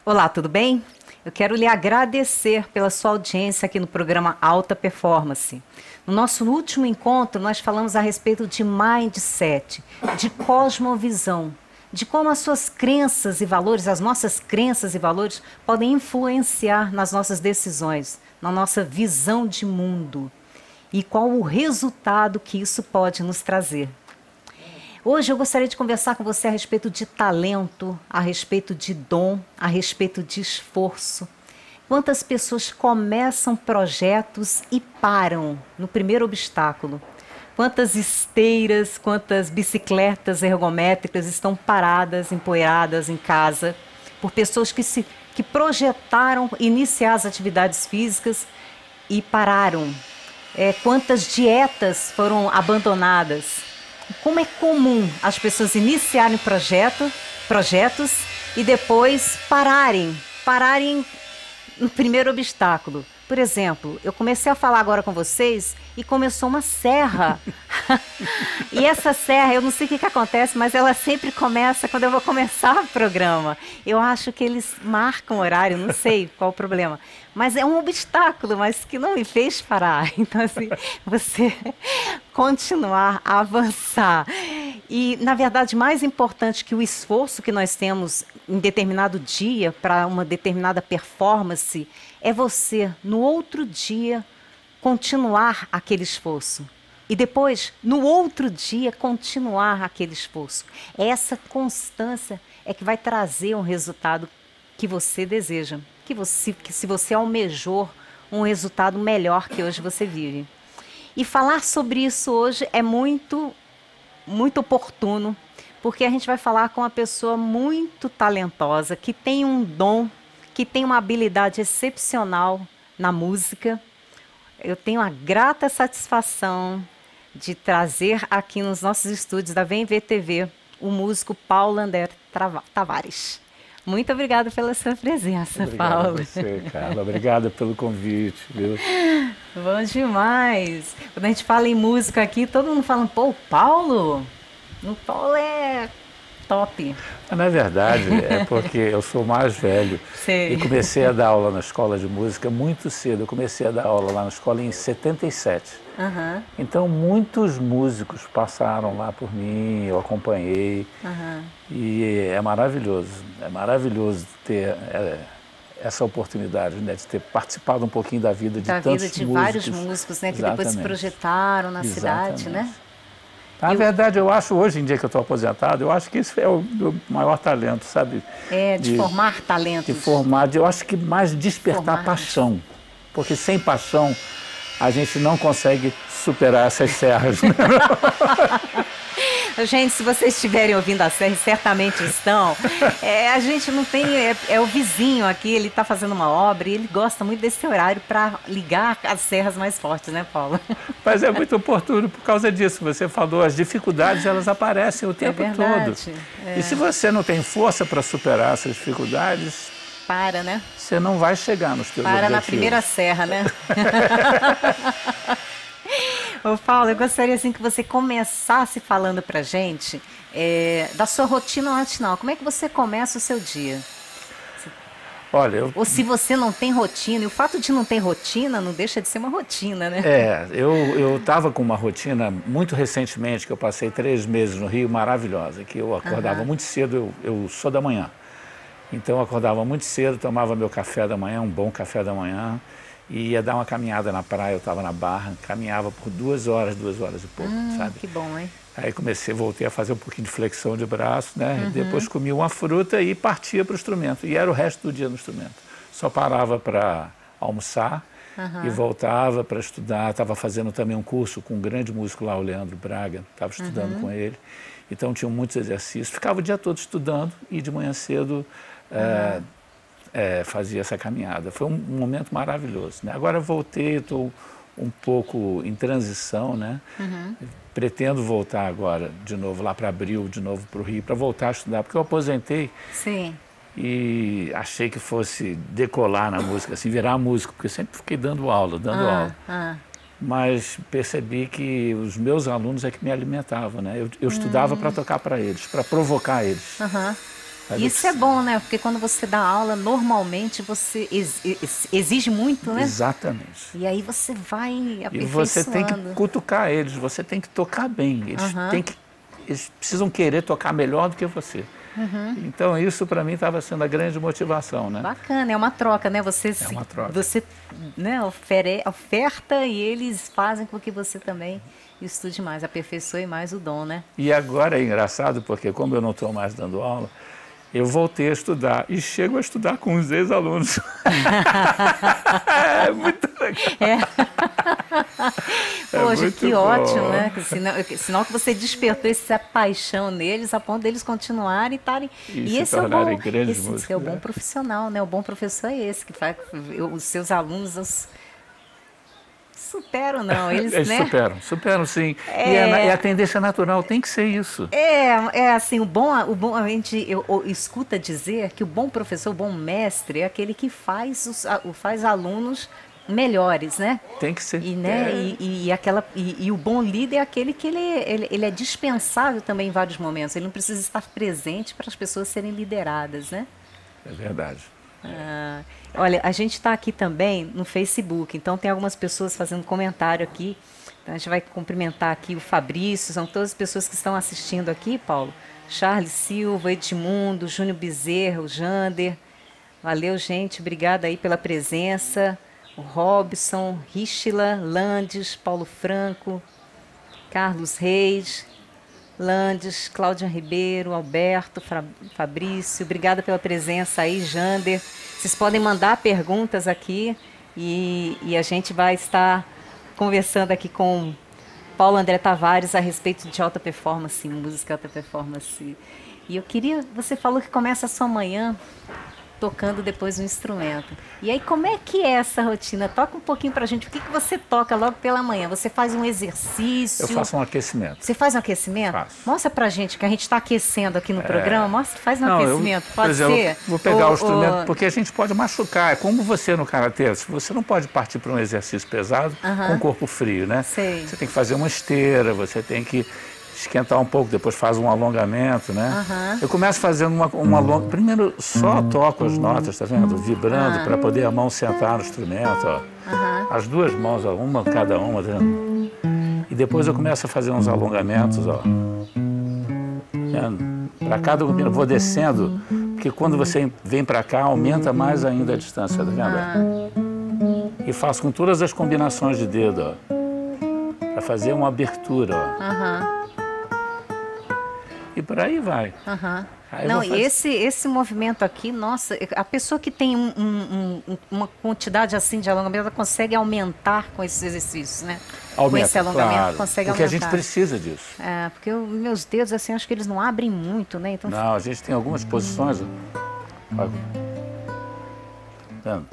Olá, tudo bem? Eu quero lhe agradecer pela sua audiência aqui no programa Alta Performance. No nosso último encontro, nós falamos a respeito de mindset, de cosmovisão, de como as suas crenças e valores, as nossas crenças e valores, podem influenciar nas nossas decisões, na nossa visão de mundo e qual o resultado que isso pode nos trazer. Hoje eu gostaria de conversar com você a respeito de talento, a respeito de dom, a respeito de esforço. Quantas pessoas começam projetos e param no primeiro obstáculo? Quantas esteiras, quantas bicicletas ergométricas estão paradas, empoeiradas em casa, por pessoas que projetaram iniciar as atividades físicas e pararam? Quantas dietas foram abandonadas? Como é comum as pessoas iniciarem projetos e depois pararem no primeiro obstáculo. Por exemplo, eu comecei a falar agora com vocês e começou uma serra. E essa serra, eu não sei o que acontece, mas ela sempre começa quando eu vou começar o programa. Eu acho que eles marcam o horário, não sei qual o problema. Mas é um obstáculo, mas que não me fez parar. Então, assim, você continuar a avançar. E, na verdade, mais importante que o esforço que nós temos em determinado dia para uma determinada performance é você, no outro dia, continuar aquele esforço. E depois, no outro dia, continuar aquele esforço. Essa constância é que vai trazer um resultado que você deseja. Que se você almejou um resultado melhor que hoje você vive. E falar sobre isso hoje é muito oportuno, porque a gente vai falar com uma pessoa muito talentosa, que tem um dom, que tem uma habilidade excepcional na música. Eu tenho a grata satisfação de trazer aqui nos nossos estúdios da VMV TV o músico Paulo André Tavares. Muito obrigada pela sua presença, Paulo. Obrigado a você, Carla. Obrigada pelo convite, viu? Bom demais. Quando a gente fala em música aqui, todo mundo fala, pô, o Paulo é top. Na verdade, é porque eu sou mais velho. Sei. E comecei a dar aula na escola de música muito cedo. Eu comecei a dar aula lá na escola em 77. Uhum. Então, muitos músicos passaram lá por mim, eu acompanhei. Uhum. E é maravilhoso ter essa oportunidade, né, de ter participado um pouquinho da vida de tantos músicos. De vários músicos, né, que depois se projetaram na cidade, né? Na verdade, eu acho, hoje em dia que eu estou aposentado, eu acho que isso é o meu maior talento, sabe? De formar talentos. De formar, eu acho que mais despertar paixão. Porque sem paixão, a gente não consegue superar essas serras, né? Gente, se vocês estiverem ouvindo a serra, certamente estão, a gente não tem, é o vizinho aqui, ele está fazendo uma obra e ele gosta muito desse horário para ligar as serras mais fortes, né, Paulo? Mas é muito oportuno por causa disso. Você falou, as dificuldades, elas aparecem o tempo todo. E se você não tem força para superar essas dificuldades, né? Você não vai chegar nos teus objetivos. Na primeira serra, né? Ô, Paulo, eu gostaria assim que você começasse falando pra gente da sua rotina matinal. Como é que você começa o seu dia? Olha, Ou se você não tem rotina, e o fato de não ter rotina não deixa de ser uma rotina, né? Eu estava com uma rotina muito recentemente, que eu passei 3 meses no Rio, maravilhosa, que eu acordava muito cedo, eu sou da manhã. Então eu acordava muito cedo, tomava meu café da manhã, um bom café da manhã, e ia dar uma caminhada na praia, eu estava na Barra, caminhava por 2 horas e pouco, sabe? Que bom, hein? Aí voltei a fazer um pouquinho de flexão de braço, né? Depois comia uma fruta e partia para o instrumento. E era o resto do dia no instrumento. Só parava para almoçar e voltava para estudar. Estava fazendo também um curso com um grande músico lá, o Leandro Braga, estava estudando com ele. Então tinham muitos exercícios. Ficava o dia todo estudando e de manhã cedo fazia essa caminhada. Foi um momento maravilhoso, né? Agora voltei, estou um pouco em transição, né? Pretendo voltar agora de novo lá para abril, de novo para o Rio, para voltar a estudar, porque eu aposentei. Sim. E achei que fosse decolar na música, assim, virar músico, porque eu sempre fiquei dando aula. Mas percebi que os meus alunos é que me alimentavam, né? Eu estudava para tocar para eles, para provocar eles. Isso é bom, né? Porque quando você dá aula, normalmente você exige muito, né? Exatamente. E aí você vai aperfeiçoando. E você tem que cutucar eles, você tem que tocar bem. Eles precisam querer tocar melhor do que você. Então, isso para mim estava sendo a grande motivação, né? Bacana, é uma troca, né? Você, É uma troca. Você, né, oferta e eles fazem com que você também estude mais, aperfeiçoe mais o dom, né? E agora é engraçado, porque como eu não estou mais dando aula, eu voltei a estudar e chego a estudar com os ex-alunos. É muito legal. Poxa, muito que bom. ótimo, né? Sinal que você despertou essa paixão neles, a ponto deles continuarem e estarem... E esse é o bom, esse é o bom profissional, né? O bom professor é esse, que faz os seus alunos... Superam, não, eles né? Superam sim. E a tendência natural tem que ser isso. É assim, o bom a gente escuta dizer que o bom professor, o bom mestre é aquele que faz alunos melhores, né? Tem que ser. E o bom líder é aquele que ele é dispensável também em vários momentos. Ele não precisa estar presente para as pessoas serem lideradas, né? É verdade. Olha, a gente está aqui também no Facebook, então tem algumas pessoas fazendo comentário aqui. Então a gente vai cumprimentar aqui o Fabrício, são todas as pessoas que estão assistindo aqui, Paulo. Charles Silva, Edmundo, Júnior Bezerra, o Jander. Valeu, gente, obrigada aí pela presença. O Robson, Richila, Landes, Paulo Franco, Carlos Reis, Landes, Cláudia Ribeiro, Alberto, Fabrício, obrigada pela presença aí, Jander. Vocês podem mandar perguntas aqui e a gente vai estar conversando aqui com Paulo André Tavares a respeito de alta performance, música alta performance. E eu queria, você falou que começa a sua manhã tocando depois um instrumento. E aí, como é que é essa rotina? Toca um pouquinho pra gente. O que você toca logo pela manhã? Você faz um exercício? Eu faço um aquecimento. Você faz um aquecimento? Faço. Mostra pra gente, que a gente está aquecendo aqui no programa. Mostra, faz um aquecimento. Pode ser? Vou pegar o instrumento, porque a gente pode machucar. É como você no karatê. Você não pode partir para um exercício pesado com o corpo frio, né? Sei. Você tem que fazer uma esteira, você tem que esquentar um pouco, depois faz um alongamento, né? Eu começo fazendo uma longa... Primeiro só toco as notas, tá vendo? Vibrando, para poder a mão sentar no instrumento, ó. As duas mãos, ó, uma cada uma, tá vendo? E depois eu começo a fazer uns alongamentos, ó. Para cada... Eu vou descendo, porque quando você vem para cá, aumenta mais ainda a distância, tá vendo? E faço com todas as combinações de dedo, ó. Para fazer uma abertura, ó. E por aí vai. Não, e esse movimento aqui, nossa, a pessoa que tem uma quantidade assim de alongamento, ela consegue aumentar com esses exercícios, né? Aumenta, com esse alongamento, claro, consegue porque aumentar. A gente precisa disso. Porque meus dedos, assim, acho que eles não abrem muito, né? Então... Não, a gente tem algumas posições. Ó. Tá vendo?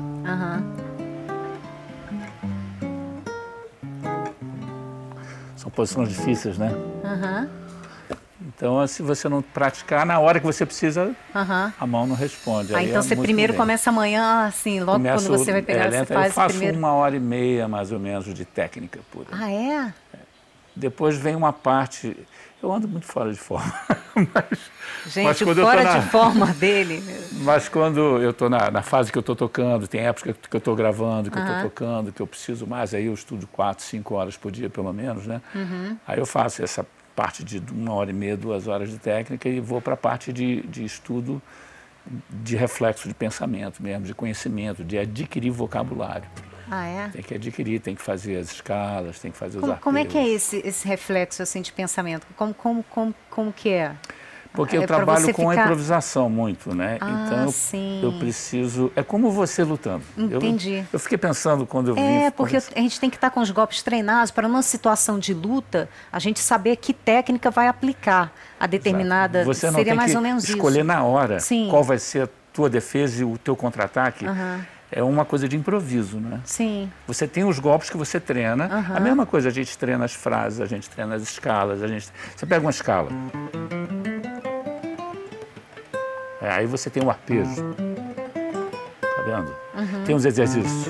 São posições difíceis, né? Então, se você não praticar, na hora que você precisa, a mão não responde. Aí então você primeiro começa amanhã, assim, logo quando você vai pegar, você faz eu faço primeiro... 1h30, mais ou menos, de técnica pura. Ah, é? Depois vem uma parte... Eu ando muito fora de forma. Gente, fora de forma dele. Mas quando eu estou na fase que eu estou tocando, tem épocas que eu estou gravando, que eu estou tocando, que eu preciso mais, aí eu estudo 4, 5 horas por dia, pelo menos, né? Aí eu faço essa parte de 1h30, 2 horas de técnica e vou para a parte de estudo de reflexo de pensamento mesmo, de conhecimento, de adquirir vocabulário. Ah, é? Tem que adquirir, tem que fazer as escalas, tem que fazer os arpejos. Como é que é esse reflexo assim, de pensamento? Como que é? Porque eu trabalho com a improvisação muito, né? Então eu preciso... É como você lutando. Entendi. Eu fiquei pensando quando eu vi... Porque a gente tem que estar com os golpes treinados para numa situação de luta, a gente saber que técnica vai aplicar a determinada... Exato. Você não seria tem mais que ou menos escolher isso. na hora qual vai ser a tua defesa e o teu contra-ataque. É uma coisa de improviso, né? Sim. Você tem os golpes que você treina. A mesma coisa, a gente treina as frases, a gente treina as escalas. Você pega uma escala. Aí você tem um arpejo. Tá vendo? Tem uns exercícios.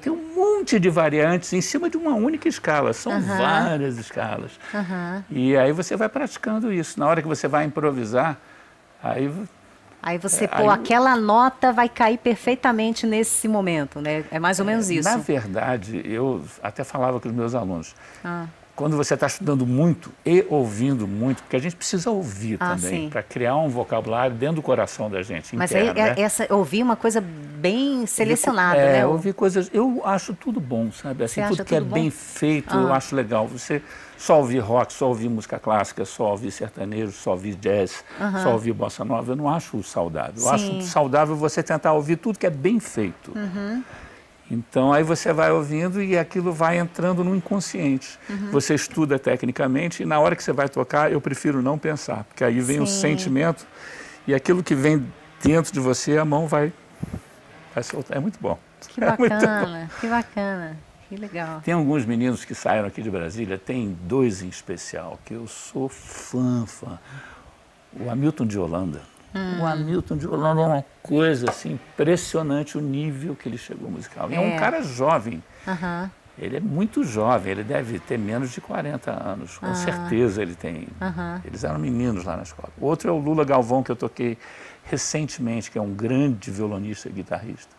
Tem um monte de variantes em cima de uma única escala. São várias escalas. E aí você vai praticando isso. Na hora que você vai improvisar, aí você, aquela nota vai cair perfeitamente nesse momento, né? É mais ou menos isso. Na verdade, eu até falava com os meus alunos. Quando você está estudando muito e ouvindo muito, porque a gente precisa ouvir também, para criar um vocabulário dentro do coração da gente, mas interno, aí, né? ouvir uma coisa bem selecionada, né? Ouvir coisas... Eu acho tudo bom, sabe? Assim, tudo que é bem feito, eu acho legal. Você só ouvir rock, só ouvir música clássica, só ouvir sertanejo, só ouvir jazz, só ouvir bossa nova, eu não acho saudável. Eu acho saudável você tentar ouvir tudo que é bem feito. Então, aí você vai ouvindo e aquilo vai entrando no inconsciente. Você estuda tecnicamente e na hora que você vai tocar, eu prefiro não pensar, porque aí vem o sentimento e aquilo que vem dentro de você, a mão vai soltar. É muito bom. Que bacana, que bacana, que legal. Tem alguns meninos que saíram aqui de Brasília, tem dois em especial, que eu sou fã. O Hamilton de Holanda. O Hamilton de Holanda é uma coisa assim, impressionante o nível que ele chegou musical. E é um cara jovem. Ele é muito jovem, ele deve ter menos de 40 anos, com certeza ele tem. Eles eram meninos lá na escola. O outro é o Lula Galvão, que eu toquei recentemente, que é um grande violonista e guitarrista.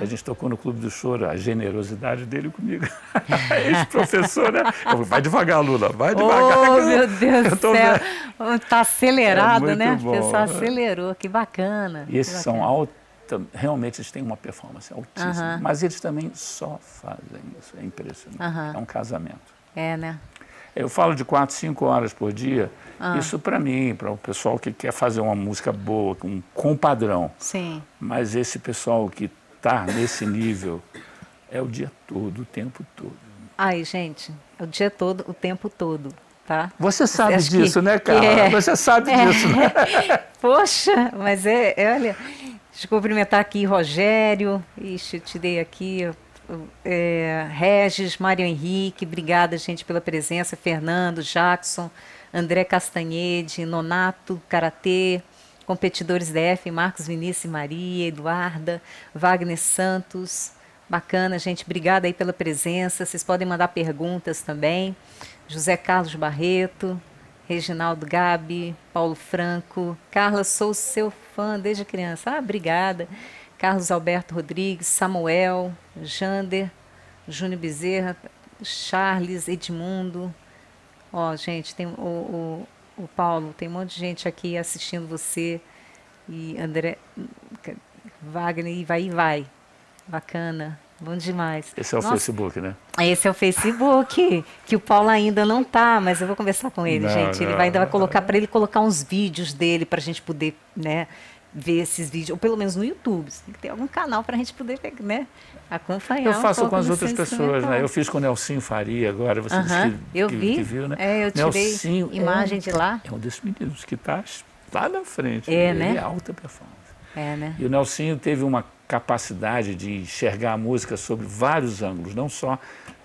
A gente tocou no Clube do Choro, a generosidade dele comigo. Ex-professor, né? Eu falei, vai devagar, Lula, vai devagar. Oh, meu Deus do céu. Está acelerado, né? Bom. O pessoal acelerou, que bacana. E esses são realmente eles têm uma performance altíssima, mas eles também só fazem isso, é impressionante. É um casamento. É, né? Eu falo de 4, 5 horas por dia, isso para mim, para o pessoal que quer fazer uma música boa, com padrão. Sim. Mas esse pessoal que está nesse nível é o dia todo, o tempo todo. Ai, gente, é o dia todo, o tempo todo, tá? Você sabe disso, né, Carla? Você sabe disso, né? Poxa, mas olha, deixa eu cumprimentar aqui Rogério, ixi, eu te dei aqui, Regis, Mário Henrique, obrigada, gente, pela presença, Fernando, Jackson, André Castanhede, Nonato, Karatê, competidores DF, Marcos Vinícius e Maria, Eduarda, Wagner Santos, bacana, gente, obrigada aí pela presença, vocês podem mandar perguntas também, José Carlos Barreto, Reginaldo Gabi, Paulo Franco, Carla, sou seu fã desde criança, obrigada, Carlos Alberto Rodrigues, Samuel, Jander, Júnior Bezerra, Charles, Edmundo, gente, tem o Paulo, tem um monte de gente aqui assistindo você, e André, Wagner, e vai, bacana, bom demais. Esse é o Facebook, né? Esse é o Facebook, que o Paulo ainda não tá, mas eu vou conversar com ele, gente, ele ainda vai colocar, para ele colocar uns vídeos dele, para a gente poder, né, ver esses vídeos, ou pelo menos no YouTube, tem que ter algum canal para a gente poder, né, acompanhar. Eu faço com as outras pessoas, né? Eu fiz com o Nelsinho Faria agora, você disse que viu, né? Eu tirei Nelsinho imagem de lá. É um desses meninos que está lá na frente. Né? Ele é alta performance. Né? E o Nelsinho teve uma capacidade de enxergar a música sobre vários ângulos, não só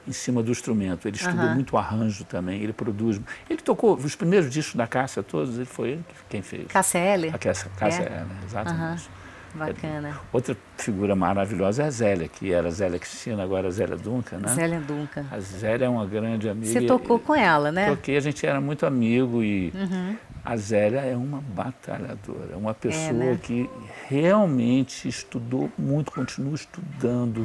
em cima do instrumento. Ele estudou muito arranjo também, ele produz. Ele tocou os primeiros discos da Cássia, todos, foi ele quem fez. Cássia Eller? A Cássia Eller, exatamente. Bacana. Outra figura maravilhosa é a Zélia, que era a Zélia Cristina, agora a Zélia Duncan, né? Zélia Duncan. A Zélia é uma grande amiga. Você tocou com ela, né? Toquei, a gente era muito amigo e a Zélia é uma batalhadora, uma pessoa que realmente estudou muito, continua estudando.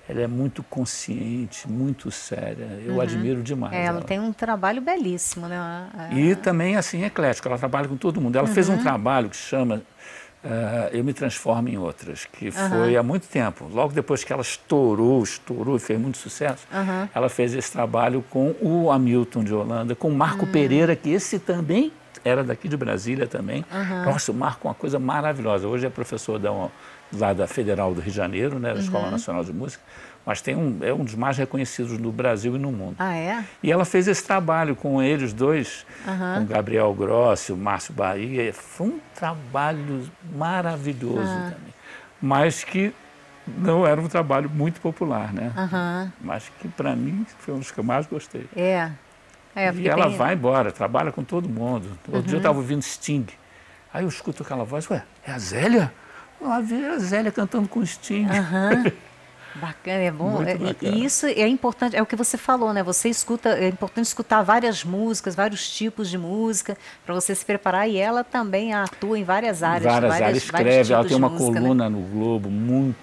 Ela é muito consciente, muito séria. Eu admiro demais. Ela tem um trabalho belíssimo, né? E também, assim, eclético. Ela trabalha com todo mundo. Ela fez um trabalho que chama Eu Me Transformo em Outras, que foi há muito tempo. Logo depois que ela estourou e fez muito sucesso, ela fez esse trabalho com o Hamilton de Holanda, com o Marco Pereira, que esse também era daqui de Brasília também. Nossa, o Marco é uma coisa maravilhosa. Hoje é professor lá da Federal do Rio de Janeiro, né, da Escola Nacional de Música, mas é um dos mais reconhecidos no Brasil e no mundo. Ah, é? E ela fez esse trabalho com eles dois, com o Gabriel Grossi, o Márcio Bahia. Foi um trabalho maravilhoso também, mas que não era um trabalho muito popular, né? Mas que, para mim, foi um dos que eu mais gostei. E ela vai embora, trabalha com todo mundo. Outro dia eu estava ouvindo Sting. Aí eu escuto aquela voz, ué, é a Zélia? Eu vi a Zélia cantando com o Sting. Bacana, é bom. Muito bacana. E isso é importante, é o que você falou, né? Você escuta, é importante escutar várias músicas, vários tipos de música, para você se preparar. E ela também atua em várias áreas. Várias áreas, escreve. Ela tem uma música, coluna, né? no Globo muito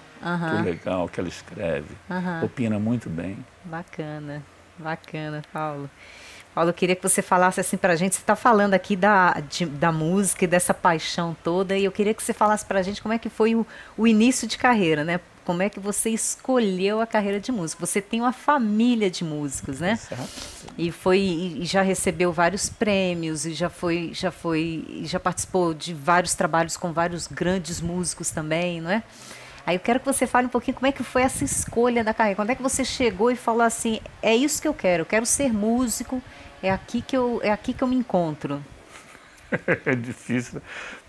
legal que ela escreve. Opina muito bem. Bacana, bacana, Paulo. Paulo, eu queria que você falasse assim para a gente, você está falando aqui da música e dessa paixão toda, e eu queria que você falasse para a gente como é que foi o início de carreira, né? Como é que você escolheu a carreira de músico? Você tem uma família de músicos, né? Exato. E já recebeu vários prêmios, e já participou de vários trabalhos com vários grandes músicos também, não é? Aí eu quero que você fale um pouquinho como é que foi essa escolha da carreira. Quando é que você chegou e falou assim, é isso que eu quero ser músico, é aqui que eu me encontro. É difícil,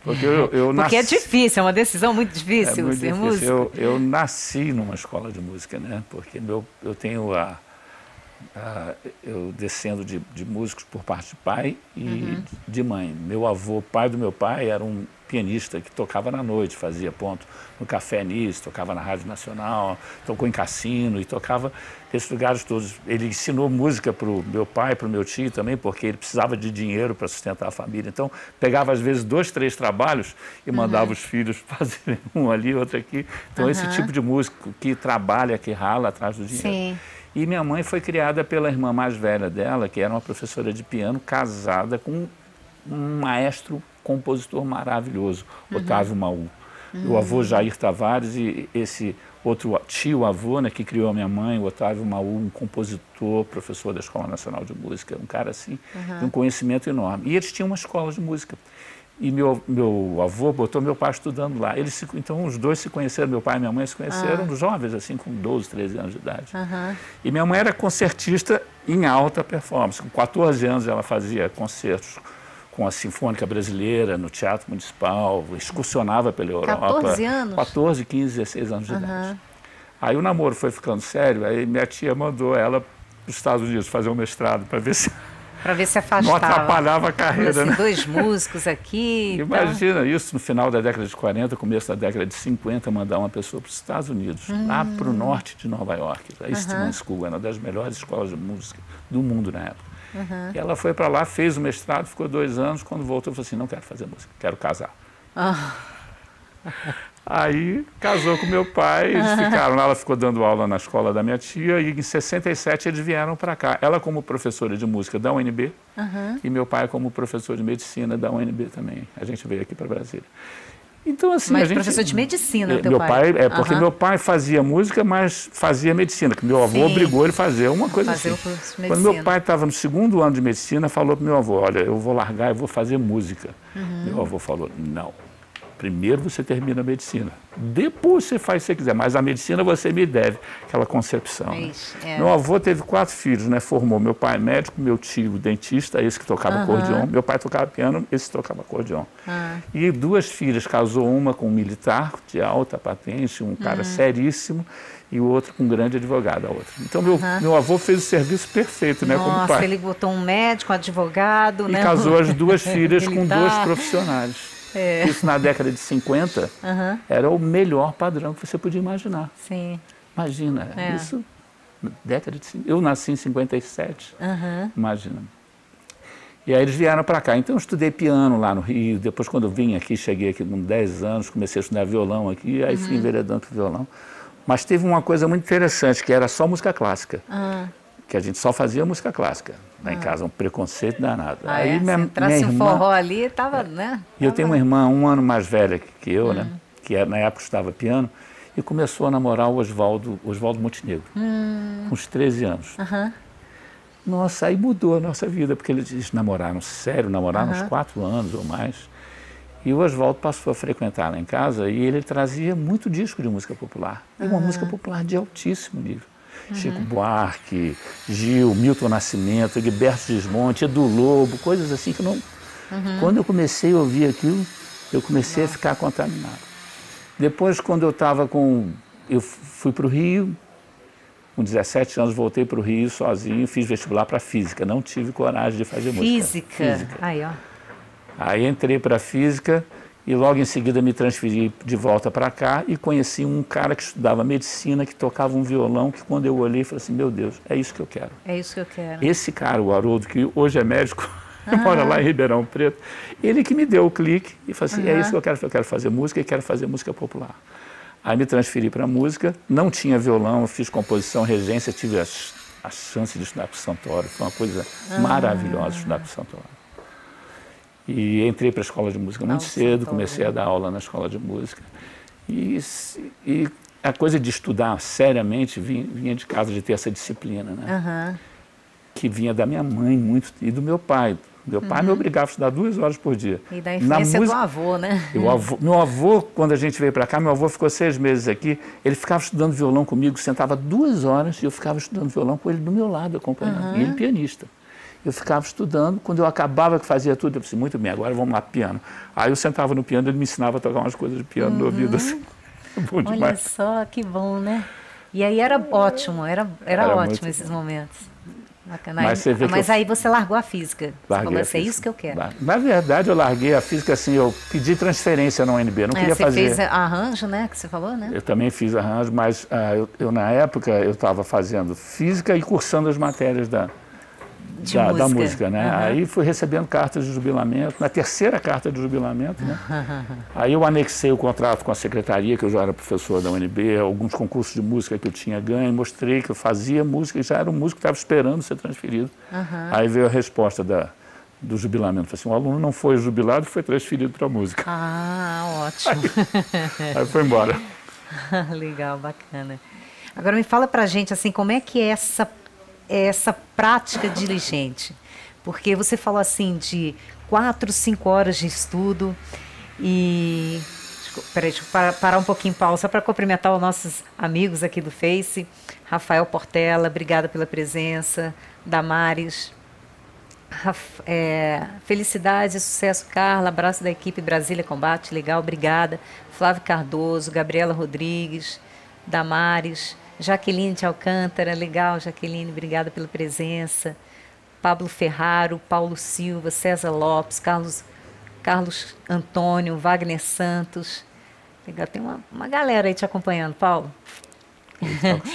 porque eu nasci... Porque é difícil, é uma decisão muito difícil É muito ser difícil. músico. Eu nasci numa escola de música, né? Porque eu tenho eu descendo de músicos por parte de pai e de mãe. Meu avô, pai do meu pai, era um pianista que tocava na noite, fazia ponto no Café Nice, tocava na Rádio Nacional, tocou em cassino e tocava nesses lugares todos. Ele ensinou música para o meu pai, para o meu tio também, porque ele precisava de dinheiro para sustentar a família. Então, pegava às vezes 2, 3 trabalhos e mandava os filhos fazerem um ali, outro aqui. Então, esse tipo de músico que trabalha, que rala atrás do dinheiro. Sim. E minha mãe foi criada pela irmã mais velha dela, que era uma professora de piano, casada com um maestro compositor maravilhoso, Otávio Maú. O avô Jair Tavares e esse outro tio-avô, né, que criou a minha mãe, o Otávio Maú, um compositor, professor da Escola Nacional de Música, um cara assim, de um conhecimento enorme. E eles tinham uma escola de música. E meu avô botou meu pai estudando lá. Então, os dois se conheceram, meu pai e minha mãe se conheceram jovens, assim, com 12, 13 anos de idade. E minha mãe era concertista em alta performance. Com 14 anos ela fazia concertos com a Sinfônica Brasileira, no Teatro Municipal, excursionava pela Europa. 14 anos? 14, 15, 16 anos de idade. Aí o namoro foi ficando sério, aí minha tia mandou ela para os Estados Unidos fazer um mestrado para ver se afastava. não atrapalhava a carreira, assim, né? 2 músicos aqui. Imagina isso no final da década de 40, começo da década de 50, mandar uma pessoa para os Estados Unidos, lá para o norte de Nova York. A Eastman School era uma das melhores escolas de música do mundo na época. E ela foi para lá, fez o mestrado, ficou 2 anos, quando voltou, falou assim, não quero fazer música, quero casar. Aí casou com meu pai, eles ficaram lá, ela ficou dando aula na escola da minha tia e em 67 eles vieram para cá. Ela como professora de música da UNB e meu pai como professor de medicina da UNB também. A gente veio aqui para Brasília. Então, assim, mas a gente, professor de medicina, teu meu pai? Porque meu pai fazia música, mas fazia medicina, que meu avô obrigou ele a fazer uma coisa assim. Quando meu pai estava no 2º ano de medicina, falou para meu avô, olha, eu vou largar e vou fazer música. Meu avô falou, não, primeiro você termina a medicina, depois você faz o que você quiser, mas a medicina você me deve, aquela concepção. Né? Meu avô teve 4 filhos, né? Formou meu pai médico, meu tio dentista, esse que tocava acordeon, meu pai tocava piano, esse tocava acordeon. E 2 filhas, casou uma com um militar de alta patente, um cara seríssimo, e o outro com um grande advogado, a outra. Então meu avô fez o serviço perfeito, né, como pai. Nossa, ele botou um médico, um advogado, e né? casou as 2 filhas com 2 profissionais. Isso na década de 50 era o melhor padrão que você podia imaginar. Sim. Imagina, isso na década de 50. Eu nasci em 57, imagina. E aí eles vieram para cá. Então eu estudei piano lá no Rio. Depois, quando eu vim aqui, cheguei aqui com 10 anos, comecei a estudar violão aqui, aí fui enveredando para o violão. Mas teve uma coisa muito interessante, que era só música clássica. Que a gente só fazia música clássica. Lá em casa, um preconceito danado. Aí se entrasse um forró ali, estava, né? E eu tenho uma irmã 1 ano mais velha que eu, né? Que na época estudava piano, e começou a namorar o Oswaldo Montenegro, com uns 13 anos. Nossa, aí mudou a nossa vida, porque eles namoraram sério, namoraram uns 4 anos ou mais. E o Oswaldo passou a frequentar lá em casa e ele trazia muito disco de música popular. E uma música popular de altíssimo nível. Chico Buarque, Gil, Milton Nascimento, Gilberto Gismonti, Edu Lobo, coisas assim que não... Quando eu comecei a ouvir aquilo, eu comecei a ficar contaminado. Depois, quando eu estava eu fui para o Rio, com 17 anos voltei para o Rio sozinho, fiz vestibular para Física, não tive coragem de fazer música. Física? Aí, ó. Aí entrei para Física E logo em seguida me transferi de volta para cá e conheci um cara que estudava medicina, que tocava um violão, que quando eu olhei, falei assim, meu Deus, é isso que eu quero. É isso que eu quero. Esse cara, o Haroldo, que hoje é médico, mora lá em Ribeirão Preto, ele que me deu o clique e falou assim, é isso que eu quero fazer música e quero fazer música popular. Aí me transferi para a música, não tinha violão, eu fiz composição, regência, tive a chance de estudar com o Santoro, foi uma coisa maravilhosa estudar com o Santoro. E entrei para a escola de música muito cedo, comecei a dar aula na escola de música. E a coisa de estudar seriamente vinha de casa, de ter essa disciplina, né? Que vinha da minha mãe muito e do meu pai. Meu pai me obrigava a estudar 2 horas por dia. E da influência do avô, né? Meu avô, quando a gente veio para cá, meu avô ficou 6 meses aqui, ele ficava estudando violão comigo, sentava 2 horas e eu ficava estudando violão com ele do meu lado, acompanhando. E ele pianista. Eu ficava estudando, quando eu acabava que fazia tudo, eu disse, muito bem, agora vamos lá, piano. Aí eu sentava no piano, ele me ensinava a tocar umas coisas de piano no ouvido, assim. Bom demais. Olha só, que bom, né? E aí era ótimo, era ótimo esses momentos. Bacana. Mas aí você largou a física. Você falou assim, é isso que eu quero. Na verdade, eu larguei a física assim, eu pedi transferência na UNB, não queria fazer. Você fez arranjo, né, que você falou, né? Eu também fiz arranjo, mas na época eu estava fazendo física e cursando as matérias da música, né? Aí fui recebendo cartas de jubilamento, na 3ª carta de jubilamento, né? Aí eu anexei o contrato com a secretaria, que eu já era professor da UNB, alguns concursos de música que eu tinha ganho, mostrei que eu fazia música e já era um músico que estava esperando ser transferido. Aí veio a resposta do jubilamento, falei assim, o aluno não foi jubilado, foi transferido para a música. Ah, ótimo. Aí foi embora. Legal, bacana. Agora me fala pra gente, assim, como é que é essa prática diligente, porque você falou assim de 4, 5 horas de estudo e... Peraí, deixa eu parar um pouquinho, Paulo, só para cumprimentar os nossos amigos aqui do Face. Rafael Portela, obrigada pela presença. Damares, felicidades e sucesso, Carla, abraço da equipe Brasília Combate, legal, obrigada. Flávio Cardoso, Gabriela Rodrigues, Damares, Jaqueline de Alcântara, legal, Jaqueline, obrigada pela presença. Pablo Ferraro, Paulo Silva, César Lopes, Carlos Antônio, Wagner Santos. Legal, tem uma galera aí te acompanhando, Paulo.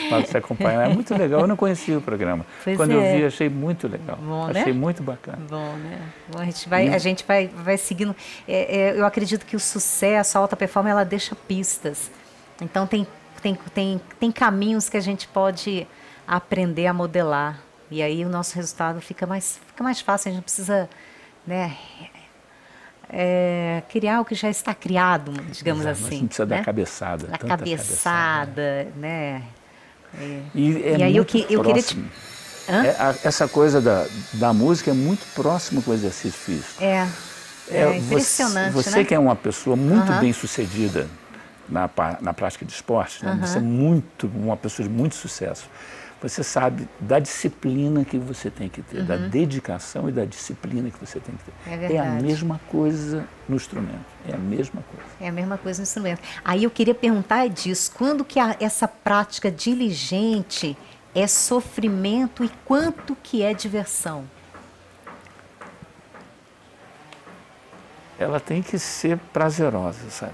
Para se acompanhar, é muito legal. Eu não conhecia o programa. Quando eu vi, achei muito legal. Bom, achei né? muito bacana. Bom, né? Bom, a gente vai seguindo. Eu acredito que o sucesso, a alta performance, ela deixa pistas. Então, tem caminhos que a gente pode aprender a modelar. E aí o nosso resultado fica mais fácil. A gente não precisa, né, criar o que já está criado, digamos assim. Não precisa né? dar cabeçada. Da cabeçada, né? E aí eu queria te... essa coisa da música é muito próxima com o exercício físico. É impressionante, você né? que é uma pessoa muito bem sucedida na prática de esporte, né? Você é uma pessoa de muito sucesso. Você sabe da disciplina que você tem que ter, da dedicação e da disciplina que você tem que ter. É verdade. É a mesma coisa no instrumento, é a mesma coisa. É a mesma coisa no instrumento. Aí eu queria perguntar disso, quando que essa prática diligente é sofrimento e quanto que é diversão? Ela tem que ser prazerosa, sabe?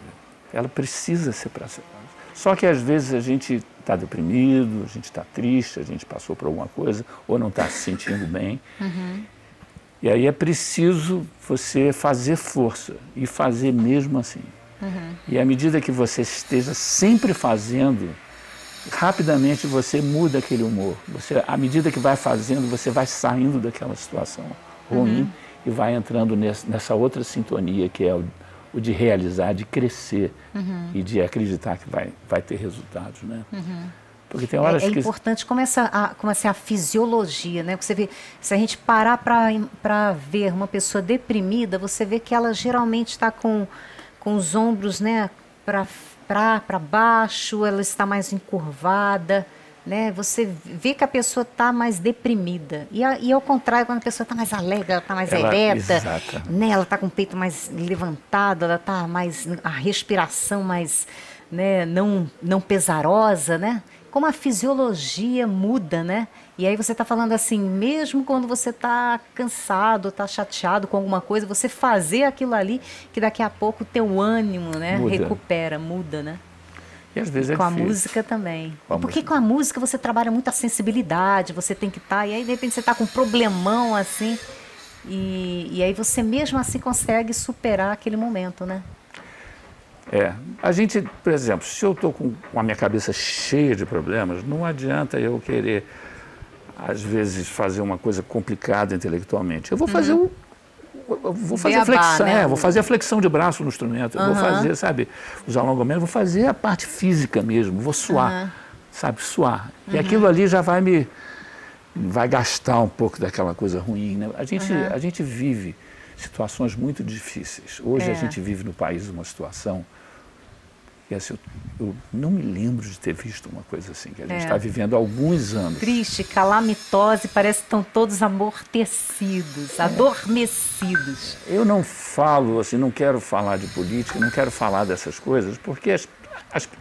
Ela precisa ser prazerosa. Só que às vezes a gente está deprimido, a gente está triste, a gente passou por alguma coisa, ou não está se sentindo bem. E aí é preciso você fazer força e fazer mesmo assim. E à medida que você esteja sempre fazendo, rapidamente você muda aquele humor. À medida que vai fazendo, você vai saindo daquela situação ruim e vai entrando nessa outra sintonia que é o de realizar, de crescer e de acreditar que vai ter resultados, né? Porque tem horas que... importante como a fisiologia, né? Você vê, se a gente parar para ver uma pessoa deprimida, você vê que ela geralmente está com os ombros, né, para baixo, ela está mais encurvada, né? Você vê que a pessoa está mais deprimida. E ao contrário, quando a pessoa está mais alegre, ela está mais ereta, né? Ela está com o peito mais levantado, ela está mais... a respiração mais, né, não pesarosa, né? como a fisiologia muda, né? E aí você está falando assim, mesmo quando você está cansado, está chateado com alguma coisa, você fazer aquilo ali, que daqui a pouco o teu ânimo, né, recupera, muda, né? E às vezes com a música também. Porque com a música você trabalha muito a sensibilidade, você tem que estar, e aí de repente você está com um problemão assim, e aí você mesmo assim consegue superar aquele momento, né? A gente, por exemplo, se eu estou com a minha cabeça cheia de problemas, não adianta eu querer, às vezes, fazer uma coisa complicada intelectualmente. Eu vou fazer vou fazer a flexão, né? Vou fazer a flexão de braço no instrumento, vou fazer, sabe, os alongamentos, vou fazer a parte física mesmo, vou suar, sabe, suar. E aquilo ali já vai gastar um pouco daquela coisa ruim, né? A gente vive situações muito difíceis. Hoje a gente vive no país uma situação que assim, eu não me lembro de ter visto uma coisa assim, que a gente está vivendo há alguns anos. Triste, calamitosa, parece que estão todos amortecidos, adormecidos. Eu não falo, assim, não quero falar de política, não quero falar dessas coisas, porque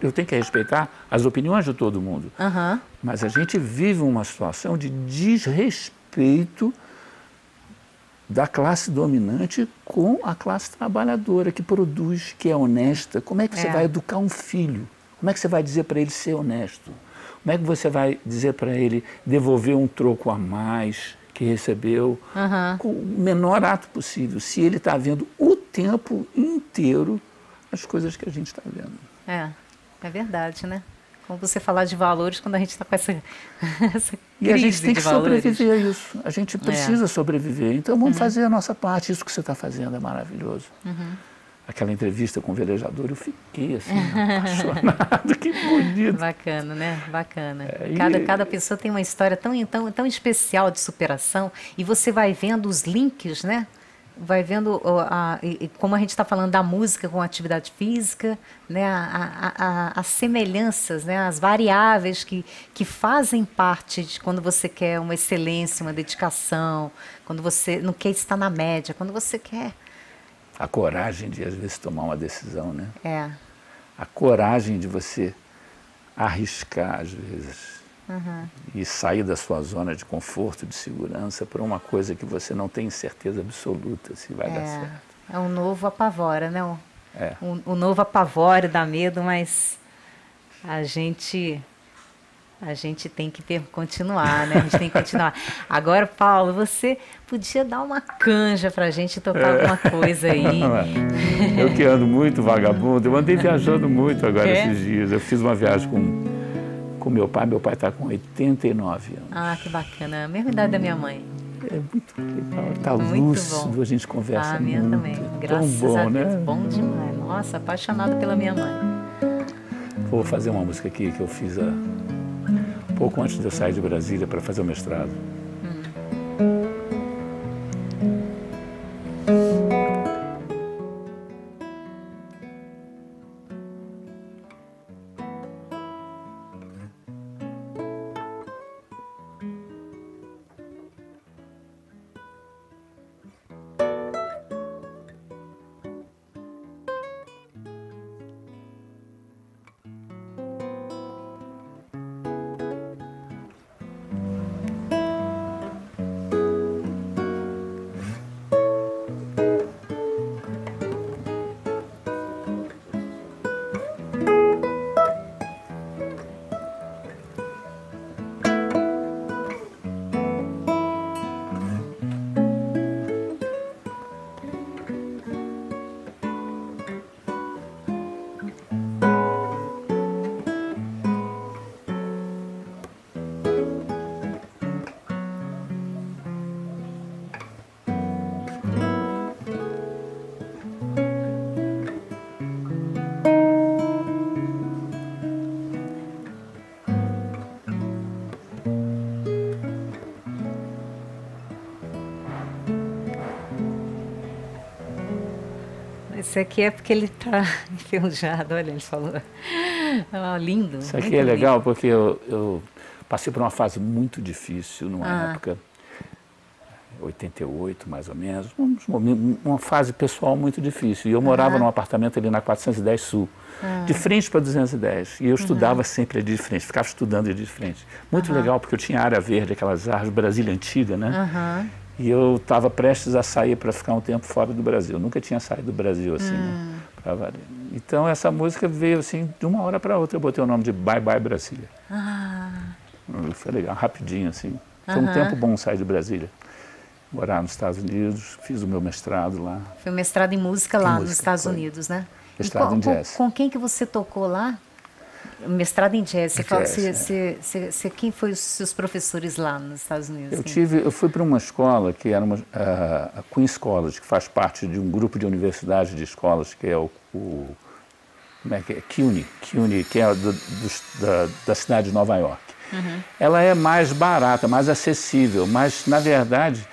eu tenho que respeitar as opiniões de todo mundo. Mas a gente vive uma situação de desrespeito da classe dominante com a classe trabalhadora, que produz, que é honesta. Como é que você vai educar um filho? Como é que você vai dizer para ele ser honesto? Como é que você vai dizer para ele devolver um troco a mais que recebeu com o menor ato possível, se ele está vendo o tempo inteiro as coisas que a gente está vendo? É verdade, né? Como você falar de valores quando a gente está com essa crise. E a gente tem que sobreviver a isso. A gente precisa sobreviver. Então vamos fazer a nossa parte. Isso que você está fazendo é maravilhoso. Aquela entrevista com o velejador, eu fiquei assim, apaixonado. Que bonito. Bacana, né? Bacana. Cada pessoa tem uma história tão especial de superação. E você vai vendo os links, né? Vai vendo como a gente está falando da música com a atividade física, né, as semelhanças, né, as variáveis que fazem parte de quando você quer uma excelência, uma dedicação, quando você não quer estar na média, quando você quer... A coragem de, às vezes, tomar uma decisão, né? A coragem de você arriscar, às vezes, e sair da sua zona de conforto, de segurança, para uma coisa que você não tem certeza absoluta se vai dar certo. É um novo apavora, né? O novo apavora, dá medo, mas a gente tem que continuar, né? A gente tem que continuar. Agora, Paulo, você podia dar uma canja para a gente tocar alguma coisa aí. Eu que ando muito vagabundo, eu andei viajando muito agora esses dias. Eu fiz uma viagem com meu pai está com 89 anos. Que bacana. A mesma idade da minha mãe. É muito legal. Está lúcido, a gente conversa muito. A minha também. Graças tão bom, a Deus. Né? Bom demais. Nossa, apaixonado pela minha mãe. Vou fazer uma música aqui que eu fiz pouco antes de eu sair de Brasília para fazer o mestrado. Isso aqui é porque ele está enferrujado, olha, ele falou. Lindo. Isso aqui é legal porque eu passei por uma fase muito difícil numa época. 88, mais ou menos, uma fase pessoal muito difícil. E eu morava num apartamento ali na 410 Sul, de frente para 210. E eu estudava sempre ali de frente, ficava estudando ali de frente. Muito legal, porque eu tinha área verde, aquelas árvores Brasília antiga, né? E eu estava prestes a sair para ficar um tempo fora do Brasil. Eu nunca tinha saído do Brasil, assim, né? Então, essa música veio, assim, de uma hora para outra. Eu botei o nome de Bye Bye Brasília. Foi legal, rapidinho, assim. Foi um tempo bom sair de Brasília. Morar nos Estados Unidos, fiz o meu mestrado lá. Foi um mestrado em música lá nos Estados Unidos, né? Mestrado em jazz. Com quem que você tocou lá? Mestrado em jazz. Quem foi os seus professores lá nos Estados Unidos? Eu fui para uma escola que era a Queen's College, que faz parte de um grupo de universidades de escolas, que é como é que é? CUNY, que é da cidade de Nova York. Ela é mais barata, mais acessível, mas, na verdade,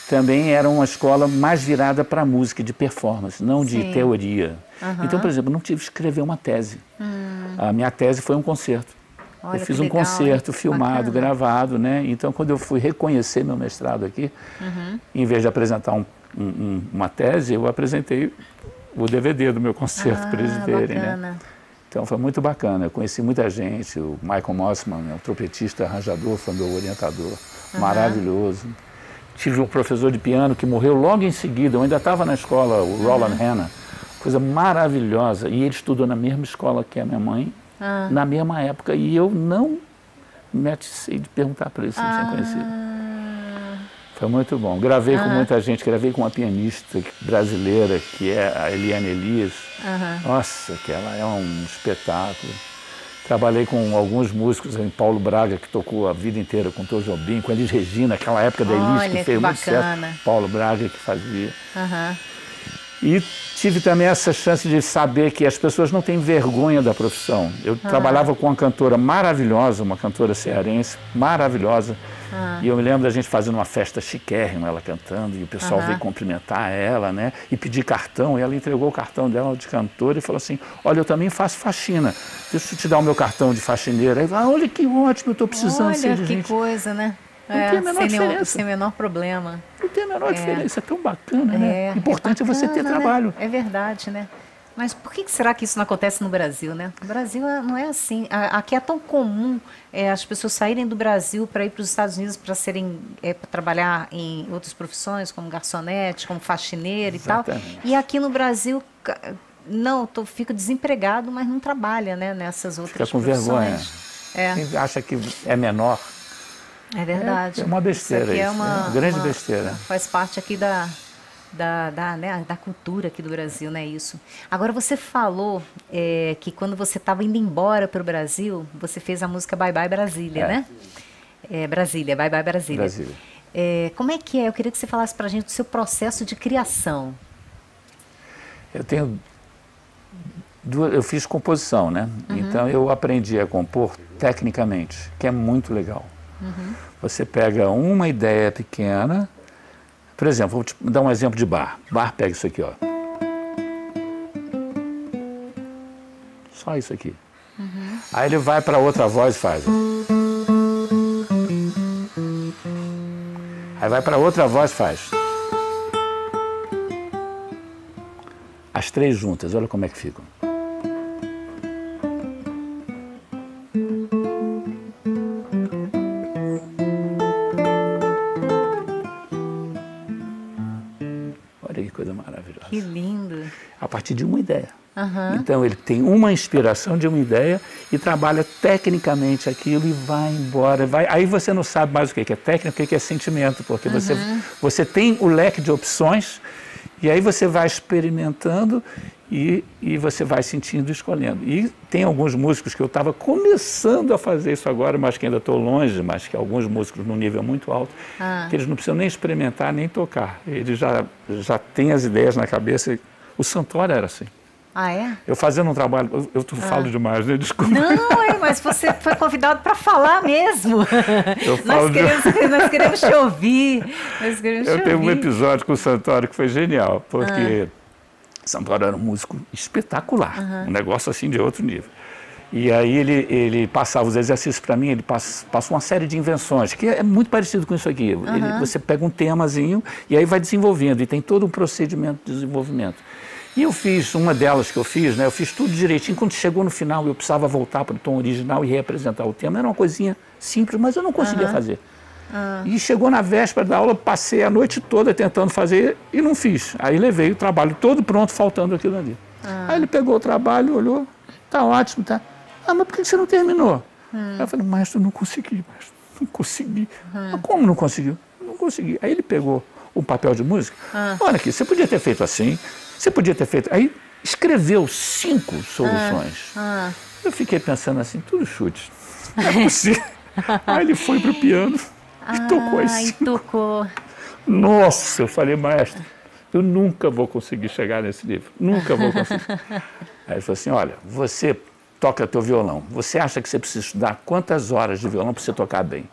também era uma escola mais virada para a música, de performance, não de teoria. Então, por exemplo, eu não tive que escrever uma tese. A minha tese foi um concerto. Olha, eu fiz um concerto filmado, gravado, né? Então, quando eu fui reconhecer meu mestrado aqui, em vez de apresentar uma tese, eu apresentei o DVD do meu concerto para eles verem, né? Então, foi muito bacana. Eu conheci muita gente. O Michael Mossman, o trompetista, arranjador, foi meu orientador. Maravilhoso. Tive um professor de piano que morreu logo em seguida. Eu ainda estava na escola, o Roland Hanna. Coisa maravilhosa. E ele estudou na mesma escola que a minha mãe, na mesma época. E eu não me aticei de perguntar para ele se ele tinha conhecido. Foi muito bom. Gravei com muita gente, gravei com uma pianista brasileira, que é a Eliane Elias. Nossa, que ela é um espetáculo. Trabalhei com alguns músicos, em Paulo Braga, que tocou a vida inteira com o Tom Jobim, com a Elis Regina, aquela época da Elis, que fez muito sucesso. Paulo Braga que fazia. E tive também essa chance de saber que as pessoas não têm vergonha da profissão. Eu trabalhava com uma cantora maravilhosa, uma cantora cearense, maravilhosa. E eu me lembro da gente fazendo uma festa chiquérrima, ela cantando, e o pessoal veio cumprimentar ela, né? E pedir cartão, e ela entregou o cartão dela de cantora e falou assim, olha, eu também faço faxina, deixa eu te dar o meu cartão de faxineira. Aí, olha que ótimo, eu estou precisando ser de gente. Olha que coisa, né? Não tem a menor diferença. Sem o menor problema. Não tem a menor diferença, é tão bacana, né? O importante é você ter trabalho. Né? É verdade, né? Mas por que será que isso não acontece no Brasil, né? No Brasil não é assim. Aqui é tão comum as pessoas saírem do Brasil para ir para os Estados Unidos para trabalhar em outras profissões, como garçonete, como faxineira e tal. E aqui no Brasil, fica desempregado, mas não trabalha, né, nessas outras profissões. Fica com vergonha. Quem acha que é menor. É verdade. É uma besteira isso. É uma grande besteira. Faz parte aqui da cultura aqui do Brasil, né, isso. Agora, você falou que quando você estava indo embora para o Brasil, você fez a música Bye Bye Brasília, né? Brasília, Bye Bye Brasília. Como é que é? Eu queria que você falasse para a gente do seu processo de criação. Eu fiz composição, né? Então, eu aprendi a compor tecnicamente, que é muito legal. Você pega uma ideia pequena. Por exemplo, vou te dar um exemplo de bar. Bar pega isso aqui, ó. Só isso aqui. Aí ele vai para outra voz e faz. Aí vai para outra voz e faz. As três juntas, olha como é que ficam. Olha que coisa maravilhosa. Que lindo. A partir de uma ideia. Então, ele tem uma inspiração de uma ideia e trabalha tecnicamente aquilo e vai embora. Aí você não sabe mais o que é técnica, o que é sentimento, porque você tem o leque de opções e aí você vai experimentando e você vai sentindo e escolhendo. E tem alguns músicos que eu estava começando a fazer isso agora, mas que ainda estou longe, mas que alguns músicos num nível muito alto, que eles não precisam nem experimentar, nem tocar. Eles já têm as ideias na cabeça. O Santoro era assim. Ah, é? Eu fazendo um trabalho... Eu falo demais, né? Desculpa. Não, mas você foi convidado para falar mesmo. Nós queremos te ouvir. Eu tenho um episódio com o Santoro que foi genial, porque Santoro era um músico espetacular, um negócio assim de outro nível. E aí ele passava os exercícios para mim, ele passa uma série de invenções, que é muito parecido com isso aqui. Você pega um temazinho e aí vai desenvolvendo, e tem todo um procedimento de desenvolvimento. E eu fiz, uma delas que eu fiz, né, eu fiz tudo direitinho. Quando chegou no final, eu precisava voltar para o tom original e reapresentar o tema. Era uma coisinha simples, mas eu não conseguia fazer. E chegou na véspera da aula, passei a noite toda tentando fazer e não fiz. Aí levei o trabalho todo pronto, faltando aquilo ali. Aí ele pegou o trabalho, olhou, tá ótimo, tá. Ah, mas por que você não terminou? Aí eu falei, maestro, não consegui, maestro, não consegui. Mas como não conseguiu? Não consegui. Aí ele pegou um papel de música, olha aqui, você podia ter feito assim, você podia ter feito... Aí escreveu 5 soluções. Eu fiquei pensando assim, tudo chute, não é possível. Aí ele foi pro piano e tocou as 5. Tocou. Nossa, eu falei, maestro, eu nunca vou conseguir chegar nesse nível, nunca vou conseguir. Aí ele falou assim, olha, você toca teu violão, você acha que você precisa estudar quantas horas de violão para você tocar bem?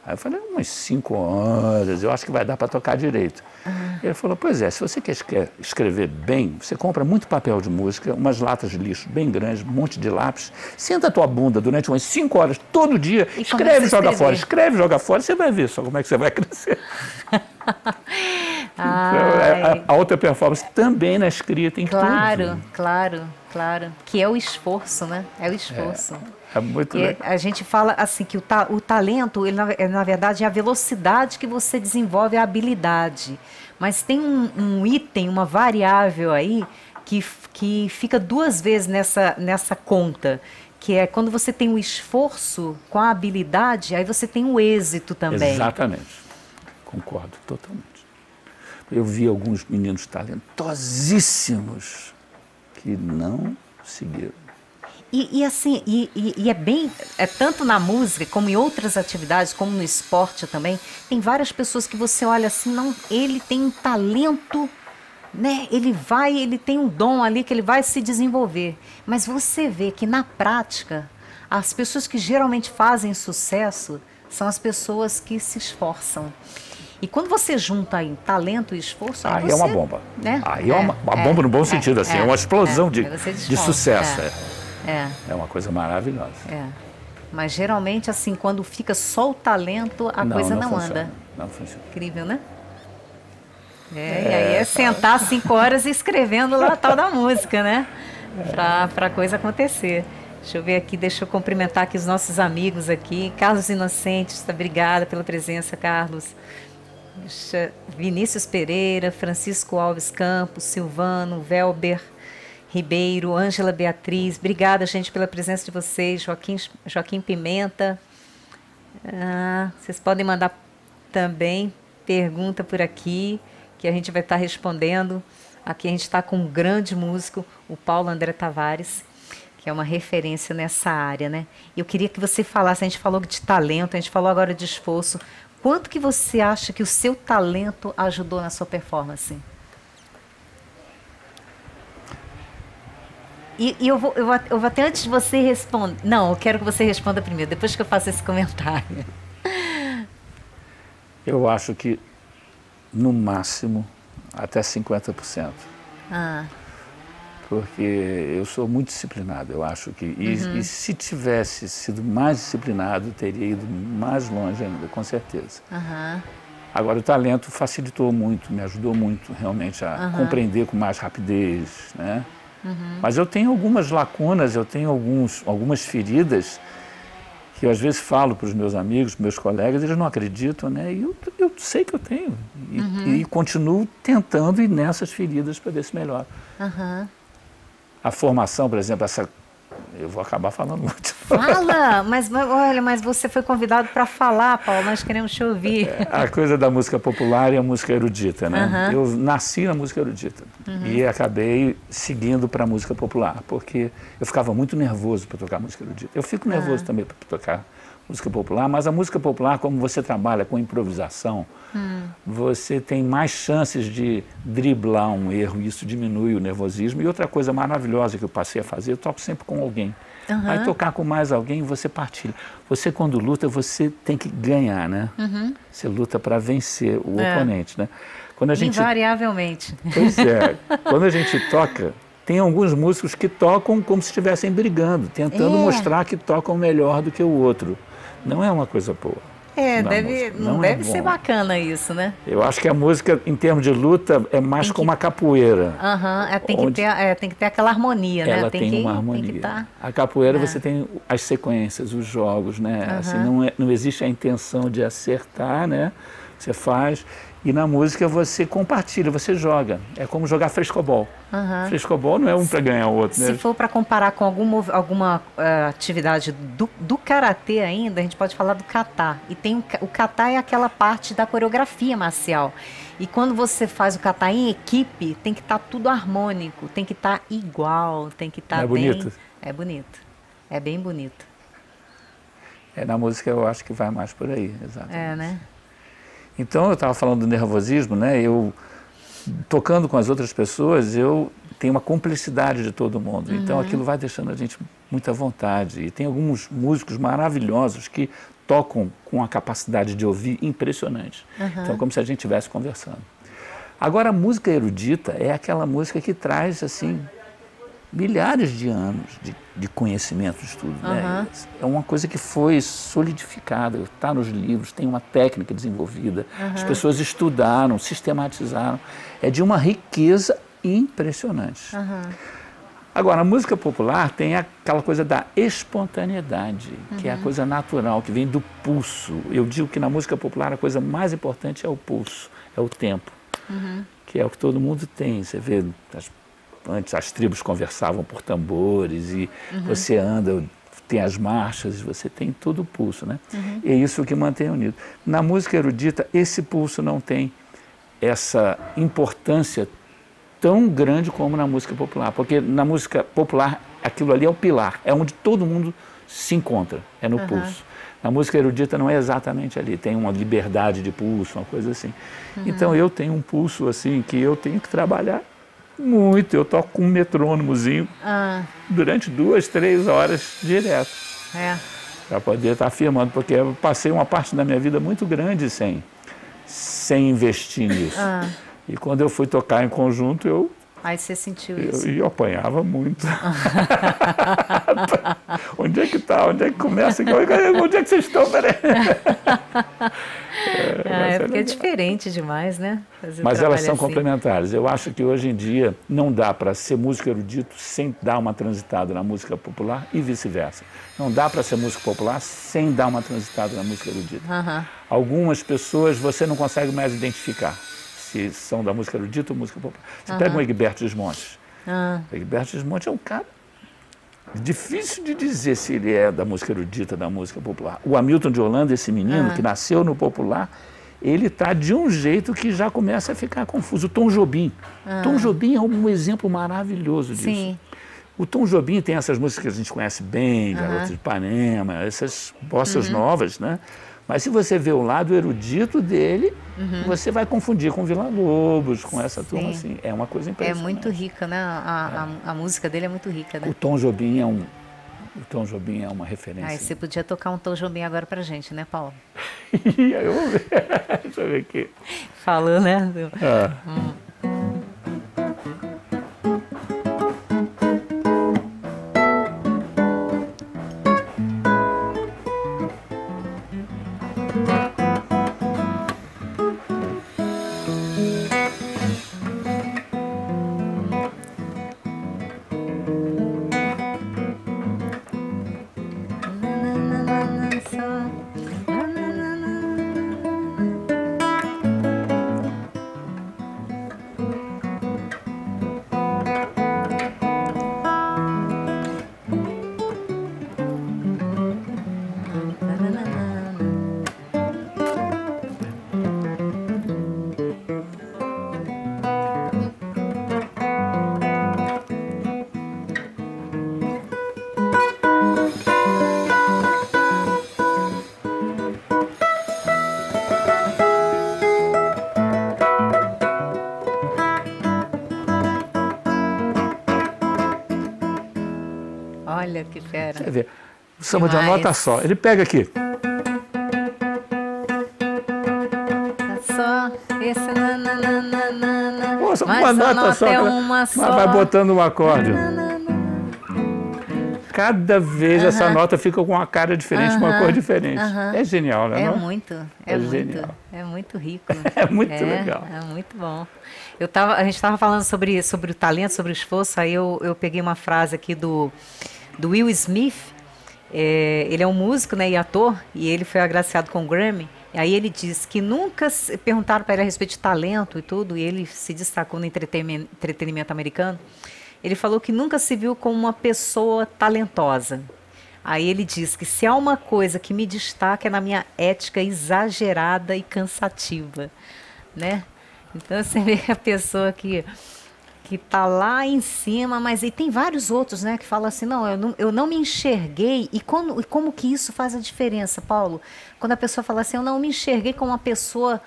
Aí eu falei, umas 5 horas, eu acho que vai dar para tocar direito. Ele falou, pois é, se você quer escrever bem, você compra muito papel de música, umas latas de lixo bem grandes, um monte de lápis, senta a tua bunda durante umas 5 horas, todo dia, escreve e joga fora, escreve e joga fora, você vai ver só como é que você vai crescer. Então, a alta performance também na escrita, em tudo. Claro. Que é o esforço, né? É o esforço. É muito legal. A gente fala assim que o talento, ele, na verdade, é a velocidade que você desenvolve a habilidade. Mas tem um item, uma variável aí que fica 2 vezes nessa conta, que é quando você tem o esforço com a habilidade, aí você tem o êxito também. Exatamente. Concordo totalmente. Eu vi alguns meninos talentosíssimos que não seguiram. E assim, é tanto na música como em outras atividades, como no esporte também, tem várias pessoas que você olha assim, não, ele tem um talento, né? Ele tem um dom ali que ele vai se desenvolver. Mas você vê que na prática, as pessoas que geralmente fazem sucesso são as pessoas que se esforçam. E quando você junta aí talento e esforço... Aí é uma bomba. Né? Aí é uma bomba no bom sentido, assim, é uma explosão de sucesso. É uma coisa maravilhosa. Mas geralmente, assim, quando fica só o talento, a coisa não anda. Não funciona. Incrível, né? E aí é sentar 5 horas escrevendo lá a tal da música, né? Para a coisa acontecer. Deixa eu ver aqui, deixa eu cumprimentar aqui os nossos amigos aqui. Carlos Inocentes, obrigada pela presença, Carlos. Vinícius Pereira, Francisco Alves Campos, Silvano, Velber Ribeiro, Ângela Beatriz, obrigada, gente, pela presença de vocês, Joaquim Pimenta. Vocês podem mandar também pergunta por aqui, que a gente vai estar respondendo. Aqui a gente está com um grande músico, o Paulo André Tavares, que é uma referência nessa área, né? Eu queria que você falasse, a gente falou de talento, a gente falou agora de esforço. Quanto que você acha que o seu talento ajudou na sua performance? E eu vou até antes de você responder... Não, eu quero que você responda primeiro, depois que eu faço esse comentário. Eu acho que, no máximo, até 50%. Porque eu sou muito disciplinado, eu acho que... E se tivesse sido mais disciplinado, teria ido mais longe ainda, com certeza. Agora, o talento facilitou muito, me ajudou muito, realmente, a compreender com mais rapidez, né? Mas eu tenho algumas lacunas, eu tenho algumas feridas que eu às vezes falo para os meus amigos, meus colegas, eles não acreditam, né? E eu sei que eu tenho. E continuo tentando ir nessas feridas para ver se melhora. A formação, por exemplo, eu vou acabar falando muito. Fala! Olha, mas você foi convidado para falar, Paulo, nós queremos te ouvir. A coisa da música popular e a música erudita, né? Eu nasci na música erudita e acabei seguindo para a música popular, porque eu ficava muito nervoso para tocar música erudita. Eu fico nervoso também para tocar música popular, mas a música popular, como você trabalha com improvisação, você tem mais chances de driblar um erro, e isso diminui o nervosismo. E outra coisa maravilhosa que eu passei a fazer, eu toco sempre com alguém. Aí tocar com mais alguém, você partilha. Você, quando luta, você tem que ganhar, né? Você luta para vencer o oponente, né? Quando a gente... Invariavelmente. Pois é. Quando a gente toca, tem alguns músicos que tocam como se estivessem brigando, tentando mostrar que tocam melhor do que o outro. Não é uma coisa boa. Não deve ser bacana isso, né? Eu acho que a música, em termos de luta, é mais como a capoeira. Tem que ter aquela harmonia, né? Ela tem uma harmonia. A capoeira você tem as sequências, os jogos, né? Assim, não existe a intenção de acertar, né? Você faz. E na música você compartilha, você joga. É como jogar frescobol. Frescobol não é um para ganhar o outro, né? Se for para comparar com alguma atividade do karatê ainda, a gente pode falar do kata. E tem o kata é aquela parte da coreografia marcial. E quando você faz o kata em equipe, tem que estar tudo harmônico, tem que estar igual, tem que estar bem... bonito? É bonito. É bem bonito. Na música eu acho que vai mais por aí, exatamente. Né? Então, eu estava falando do nervosismo, né? Eu, tocando com as outras pessoas, eu tenho uma cumplicidade de todo mundo. Então, aquilo vai deixando a gente muita vontade. E tem alguns músicos maravilhosos que tocam com uma capacidade de ouvir impressionante. Então, como se a gente estivesse conversando. Agora, a música erudita é aquela música que traz, assim, milhares de anos de conhecimento, de estudo. Né? É uma coisa que foi solidificada, está nos livros, tem uma técnica desenvolvida, as pessoas estudaram, sistematizaram. É de uma riqueza impressionante. Agora, a música popular tem aquela coisa da espontaneidade, que é a coisa natural, que vem do pulso. Eu digo que na música popular a coisa mais importante é o pulso, é o tempo, que é o que todo mundo tem. Você vê antes as tribos conversavam por tambores e você anda, tem as marchas, você tem todo o pulso, né? E é isso que mantém unido. Na música erudita, esse pulso não tem essa importância tão grande como na música popular, porque na música popular aquilo ali é o pilar, é onde todo mundo se encontra, é no pulso. Na música erudita não é exatamente ali, tem uma liberdade de pulso, uma coisa assim. Então eu tenho um pulso assim que eu tenho que trabalhar muito. Eu toco com um metrônomozinho durante 2, 3 horas direto. Para poder estar afirmando, porque eu passei uma parte da minha vida muito grande sem investir nisso. E quando eu fui tocar em conjunto, Aí você sentiu isso? Eu apanhava muito. Onde é que está? Onde é que começa? Onde é que vocês estão? Peraí. Porque é diferente demais, né? Mas elas são complementares. Eu acho que hoje em dia não dá para ser músico erudito sem dar uma transitada na música popular e vice-versa. Não dá para ser músico popular sem dar uma transitada na música erudita. Algumas pessoas você não consegue mais identificar se são da música erudita ou música popular. Você pega um Egberto Gismontes. O Egberto Gismontes é um cara difícil de dizer se ele é da música erudita, da música popular. O Hamilton de Holanda, esse menino que nasceu no popular, ele está de um jeito que já começa a ficar confuso. O Tom Jobim. Tom Jobim é um exemplo maravilhoso disso. Sim. O Tom Jobim tem essas músicas que a gente conhece bem, Garoto de Ipanema, essas bossas novas, né? Mas se você vê o lado erudito dele, você vai confundir com Vila Lobos, com essa turma assim. É uma coisa impressionante. É muito rica, né? A música dele é muito rica, né? O Tom Jobim é uma referência. Você podia tocar um Tom Jobim agora pra gente, né, Paulo? Eu vou ver. Deixa eu ver aqui. Falou, né? Olha que fera. Você vê, o samba de uma nota só. Ele pega aqui. Só esse nananana. uma nota só. Mas vai botando um acorde. Cada vez essa nota fica com uma cara diferente, uma cor diferente. É genial, né? É muito rico. É muito legal. É muito bom. A gente estava falando sobre o talento, sobre o esforço, aí eu peguei uma frase aqui do Will Smith. Ele é um músico, né, e ator, e ele foi agraciado com o Grammy. Aí ele diz que nunca perguntaram para ele a respeito de talento e tudo, e ele se destacou no entretenimento americano. Ele falou que nunca se viu como uma pessoa talentosa. Aí ele diz que se há uma coisa que me destaca é na minha ética exagerada e cansativa, né? Então você vê a pessoa que está lá em cima, mas e tem vários outros, né, que falam assim, não, eu não me enxerguei. E como que isso faz a diferença, Paulo? Quando a pessoa fala assim, eu não me enxerguei como uma pessoa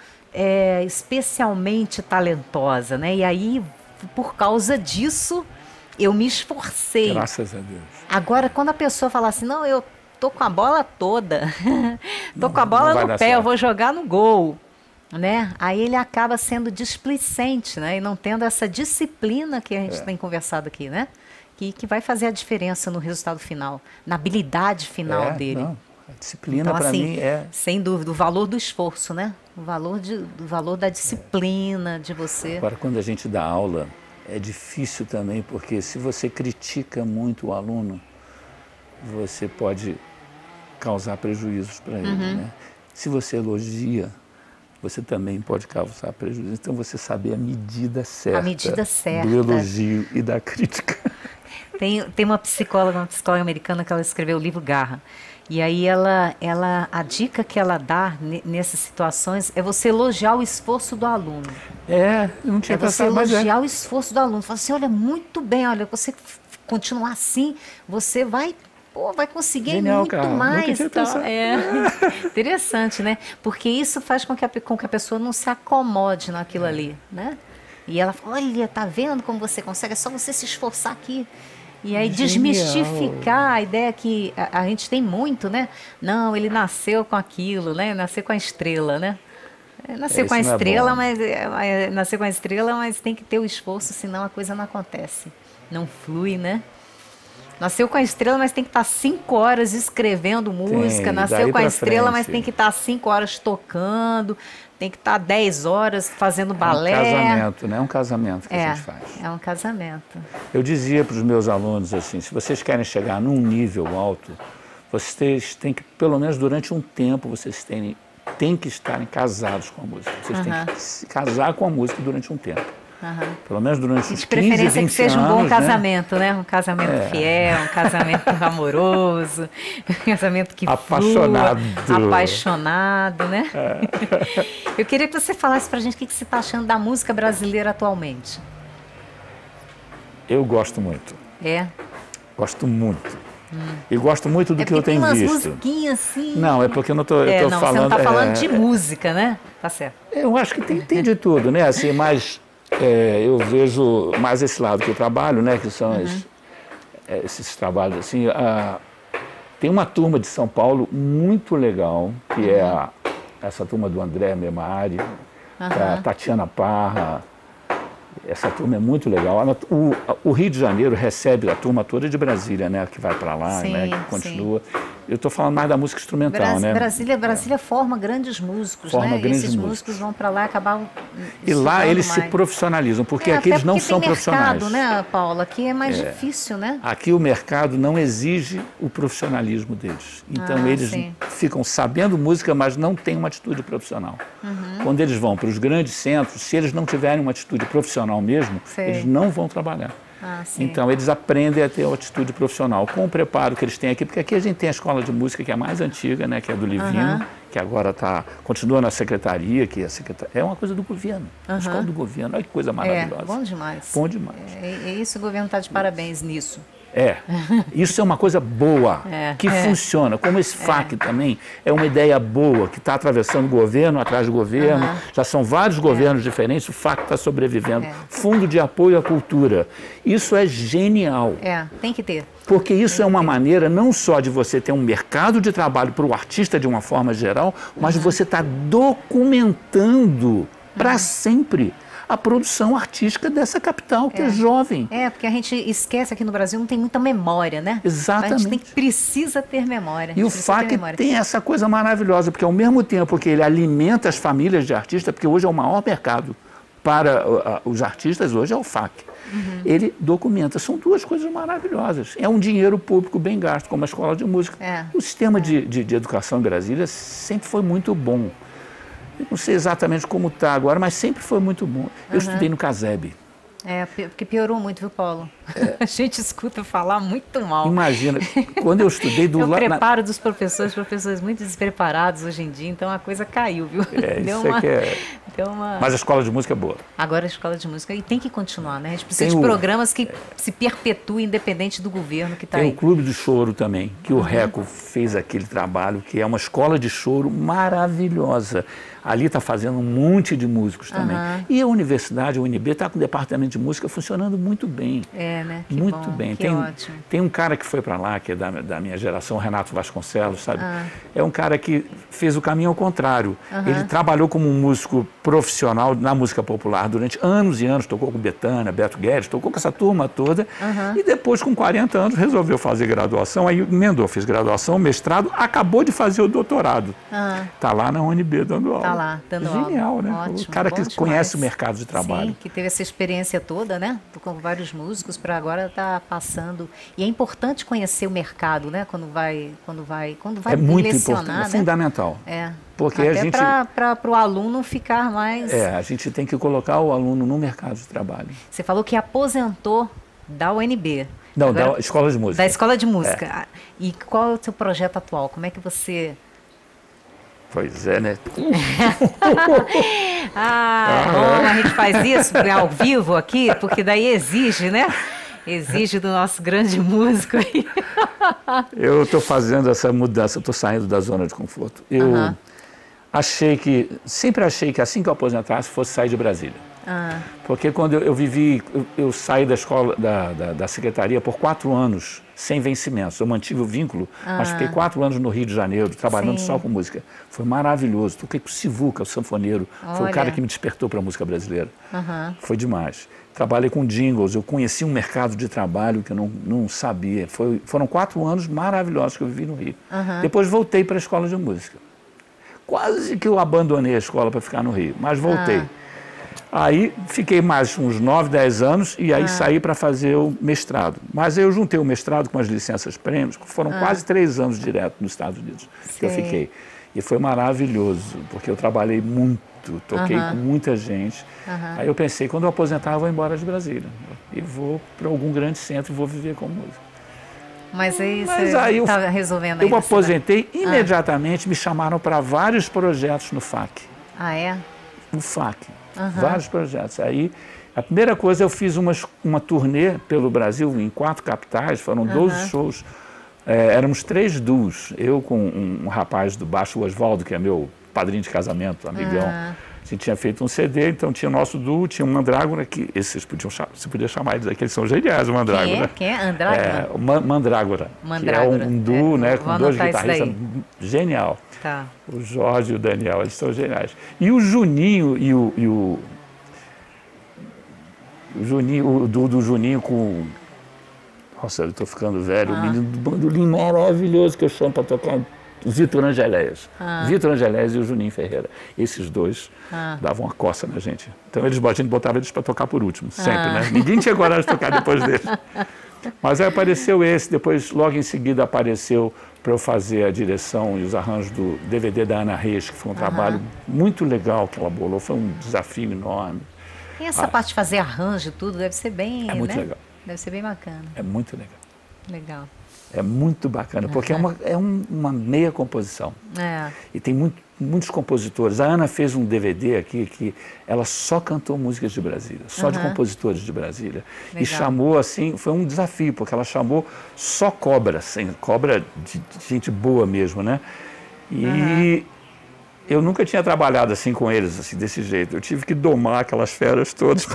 especialmente talentosa, né? E aí, por causa disso, eu me esforcei. Graças a Deus. Agora, quando a pessoa fala assim, não, eu tô com a bola toda, tô com a bola no pé, eu vou jogar no gol, né? Aí ele acaba sendo displicente, né? E não tendo essa disciplina que a gente tem conversado aqui, né? Que vai fazer a diferença no resultado final, na habilidade final dele. Não. A disciplina, então, para mim, sem dúvida, o valor do esforço, né? O valor da disciplina de você. Agora, quando a gente dá aula, é difícil também, porque se você critica muito o aluno, você pode causar prejuízos para ele, né? Se você elogia, você também pode causar prejuízo. Então, você saber a medida certa do elogio e da crítica. Tem uma psicóloga americana que ela escreveu o livro Garra. E aí a dica que ela dá nessas situações é você elogiar o esforço do aluno. Não tinha pensado, mas você elogiar o esforço do aluno. Fala assim, olha, muito bem, olha, você continuar assim, você vai conseguir muito mais. Então, interessante, né? Porque isso faz com que a pessoa não se acomode naquilo ali, né? E ela fala, olha, tá vendo como você consegue? É só você se esforçar aqui. E aí desmistificar a ideia que a gente tem muito, né? Não, ele nasceu com aquilo, né? Nasceu com a estrela, né? Nasceu com a estrela, nasceu com a estrela, mas tem que ter o esforço, senão a coisa não acontece. Não flui, né? Nasceu com a estrela, mas tem que estar 5 horas escrevendo música. Nasceu com a estrela, mas tem que estar 5 horas tocando. Tem que estar 10 horas fazendo balé. É um casamento, né? É um casamento que a gente faz. É um casamento. Eu dizia para os meus alunos assim, se vocês querem chegar num nível alto, vocês têm que, pelo menos durante um tempo, vocês têm que estarem casados com a música. Vocês têm que se casar com a música durante um tempo. Pelo menos durante uns 15, 20 anos. De preferência que seja um bom casamento, né? Um casamento fiel, um casamento amoroso, um casamento que apaixonado. Apaixonado, né? Eu queria que você falasse pra gente o que você está achando da música brasileira atualmente. Eu gosto muito. Gosto muito. E gosto muito do que eu tenho visto. Tem umas musiquinhas assim... Não, é porque eu não estou falando... Você não está falando de música, né? Tá certo. Eu acho que tem de tudo, né? Assim, mas... eu vejo mais esse lado que eu trabalho, né, que são esses trabalhos assim. Tem uma turma de São Paulo muito legal, que é essa turma do André Memari, da Tatiana Parra. Essa turma é muito legal. O Rio de Janeiro recebe a turma toda de Brasília, né, que vai para lá, né, que continua. Eu estou falando mais da música instrumental, né? Brasília forma grandes músicos, né? E esses músicos vão para lá e acabam e lá eles se profissionalizam, porque aqui eles não são profissionais. Mercado, né, Paula? Aqui é mais difícil, né? Aqui o mercado não exige o profissionalismo deles. Então eles ficam sabendo música, mas não têm uma atitude profissional. Quando eles vão para os grandes centros, se eles não tiverem uma atitude profissional mesmo, eles não vão trabalhar. Então, eles aprendem a ter uma atitude profissional, com o preparo que eles têm aqui, porque aqui a gente tem a escola de música que é a mais antiga, né, que é do Livino, que agora continua na secretaria, que é uma coisa do governo, a escola do governo, olha que coisa maravilhosa. Bom demais. Bom demais. E isso, o governo está de parabéns nisso. Isso é uma coisa boa, que funciona. Como esse FAC também é uma ideia boa, que está atravessando governo atrás de governo, já são vários governos diferentes, o FAC está sobrevivendo. Fundo de Apoio à Cultura. Isso é genial. Tem que ter. Porque isso é uma maneira não só de você ter um mercado de trabalho para o artista de uma forma geral, mas de você estar documentando para sempre a produção artística dessa capital, que é jovem. Porque a gente esquece aqui no Brasil, não tem muita memória, né? Exatamente. A gente precisa ter memória. E o FAC tem essa coisa maravilhosa, porque ao mesmo tempo que ele alimenta as famílias de artistas, porque hoje é o maior mercado para os artistas, hoje é o FAC. Ele documenta. São duas coisas maravilhosas. É um dinheiro público bem gasto, como a escola de música. O sistema de educação em Brasília sempre foi muito bom. Eu não sei exatamente como está agora, mas sempre foi muito bom. Eu estudei no CASEB. Porque piorou muito, viu, Paulo? A gente escuta falar muito mal. Imagina, quando eu estudei do lado... O preparo dos professores muito despreparados hoje em dia, então a coisa caiu, viu? Mas a escola de música é boa. Agora a escola de música, e tem que continuar, né? A gente precisa de programas que se perpetuem independente do governo que está aí. Tem o Clube do Choro também, que o Reco fez aquele trabalho, que é uma escola de choro maravilhosa. Ali está fazendo um monte de músicos também. E a universidade, a UNB, está com o departamento de música funcionando muito bem. Né? Que muito bom, bem. Que ótimo. Tem um cara que foi para lá, que é da minha geração, Renato Vasconcelos, sabe? É um cara que fez o caminho ao contrário. Ele trabalhou como um músico profissional na música popular durante anos e anos, tocou com Bethânia, Beto Guedes, tocou com essa turma toda. E depois, com 40 anos, resolveu fazer graduação, aí emendou, fez graduação, mestrado, acabou de fazer o doutorado. Está lá na UNB dando aula. Está lá, dando aula. Genial, né? Ótimo, o cara que conhece o mercado de trabalho. Sim, que teve essa experiência toda, né? Com vários músicos, para agora estar passando. E é importante conhecer o mercado, né? Quando vai é muito lecionar, importante, né? é fundamental. Porque até a gente para o aluno ficar mais... a gente tem que colocar o aluno no mercado de trabalho. Você falou que aposentou da UNB. Não, da Escola de Música. Da Escola de Música. E qual é o seu projeto atual? Como é que você... Pois é, né? Bom, a gente faz isso ao vivo aqui, porque daí exige, né? Exige do nosso grande músico aí. Eu estou fazendo essa mudança, estou saindo da zona de conforto. Eu sempre achei que assim que eu aposentasse fosse sair de Brasília. Porque quando eu saí da escola, da secretaria por 4 anos, sem vencimentos. Eu mantive o vínculo, mas fiquei 4 anos no Rio de Janeiro, trabalhando só com música. Foi maravilhoso. Toquei com o Sivuca, o sanfoneiro. Foi o cara que me despertou para a música brasileira. Foi demais. Trabalhei com jingles, eu conheci um mercado de trabalho que eu não sabia. Foram 4 anos maravilhosos que eu vivi no Rio. Depois voltei para a escola de música. Quase que eu abandonei a escola para ficar no Rio, mas voltei. Aí fiquei mais uns 9, 10 anos e aí saí para fazer o mestrado. Mas eu juntei o mestrado com as licenças prêmios, que foram quase 3 anos direto nos Estados Unidos que eu fiquei. E foi maravilhoso, porque eu trabalhei muito, toquei com muita gente. Aí eu pensei, quando eu aposentar, eu vou embora de Brasília. E vou para algum grande centro e vou viver com música. Mas aí você está resolvendo aí? Eu aposentei imediatamente, me chamaram para vários projetos no FAC. No FAC. Vários projetos. Aí, a primeira coisa, eu fiz uma turnê pelo Brasil, em 4 capitais, foram 12 shows. Éramos 3 duos. Eu com um rapaz do baixo, o Oswaldo, que é meu padrinho de casamento, amigão. A gente tinha feito um CD, então tinha o nosso duo, tinha o Mandrágora, que esses você podia chamar eles aqui, eles são geniais, o Mandrágora. Quem é? Andrágora? Mandrágora, que é um duo, né, com 2 guitarristas, genial. O Jorge e o Daniel, eles são geniais. E o Juninho o duo do Juninho com... Nossa, eu estou ficando velho, o menino do bandolim maravilhoso que eu chamo para tocar, o Vitor Angeléias. Vitor Angeléas e o Juninho Ferreira. Esses dois davam uma coça na gente. Então a gente botava eles para tocar por último, sempre, né? Ninguém tinha coragem de tocar depois deles. Mas aí apareceu esse, depois logo em seguida apareceu para eu fazer a direção e os arranjos do DVD da Ana Reis, que foi um trabalho muito legal que ela bolou, foi um desafio enorme. E essa parte de fazer arranjo e tudo deve ser bem, muito legal. Deve ser bem bacana. É muito legal. Legal. É muito bacana, porque é uma meia composição. E tem muitos compositores. A Ana fez um DVD aqui que ela só cantou músicas de Brasília, só de compositores de Brasília. Legal. E chamou assim, foi um desafio, porque ela chamou só cobra, assim, cobra de gente boa mesmo, né? E eu nunca tinha trabalhado assim com eles, assim, desse jeito. Eu tive que domar aquelas feras todas.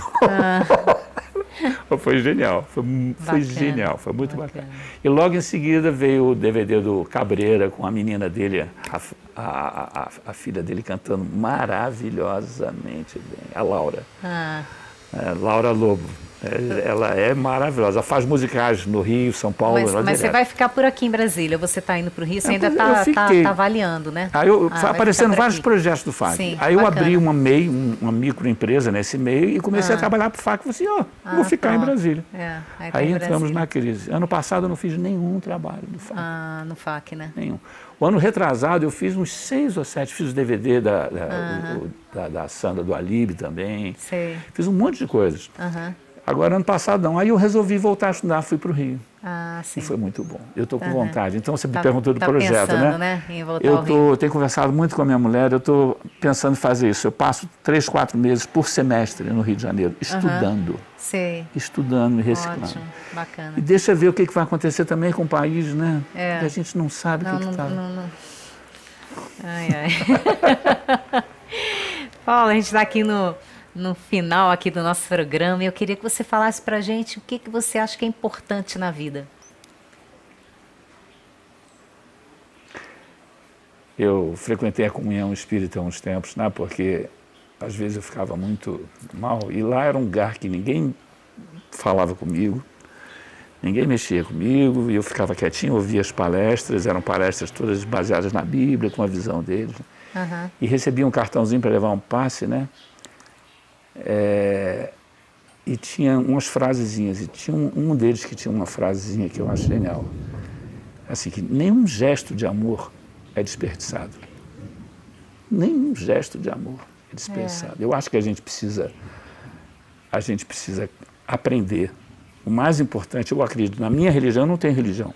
Foi genial, foi genial, foi muito bacana. E logo em seguida veio o DVD do Cabreira com a menina dele, a filha dele cantando maravilhosamente bem, a Laura. Laura Lobo. Ela é maravilhosa. Ela faz musicais no Rio, São Paulo. Mas você vai ficar por aqui em Brasília? Você está indo para o Rio? Você ainda está avaliando, né? Aí aparecendo vários projetos do FAC. Sim, aí eu abri uma MEI, uma microempresa nesse meio e comecei a trabalhar para o FAC. Falei assim, vou ficar em Brasília. Aí entramos na crise. Ano passado eu não fiz nenhum trabalho do FAC. No FAC, né? Nenhum. O ano retrasado eu fiz uns 6 ou 7, fiz o DVD da Sandra do Alibe também. Sei. Fiz um monte de coisas. Agora, ano passado, não. Aí eu resolvi voltar a estudar, fui para o Rio. Sim. E foi muito bom. Eu estou com vontade. Então, você me perguntou do projeto, pensando, né? Em voltar ao Rio. Eu tenho conversado muito com a minha mulher, eu estou pensando em fazer isso. Eu passo 3, 4 meses por semestre no Rio de Janeiro, estudando. Sei. Estudando e reciclando. Ótimo, bacana. E deixa ver o que vai acontecer também com o país, né? Porque a gente não sabe o que está... Ai, ai. Paulo, a gente está aqui no final aqui do nosso programa, e eu queria que você falasse para a gente o que você acha que é importante na vida. Eu frequentei a comunhão espírita há uns tempos, né? Porque às vezes eu ficava muito mal, e lá era um lugar que ninguém falava comigo, ninguém mexia comigo, e eu ficava quietinho, ouvia as palestras, eram palestras todas baseadas na Bíblia, com a visão deles. E recebia um cartãozinho para levar um passe, né? E tinha umas frasezinhas, e tinha um deles que tinha uma frasezinha que eu acho genial, assim, que nenhum gesto de amor é desperdiçado. Nenhum gesto de amor é desperdiçado. Eu acho que a gente precisa aprender. O mais importante, eu acredito, na minha religião, eu não tenho religião.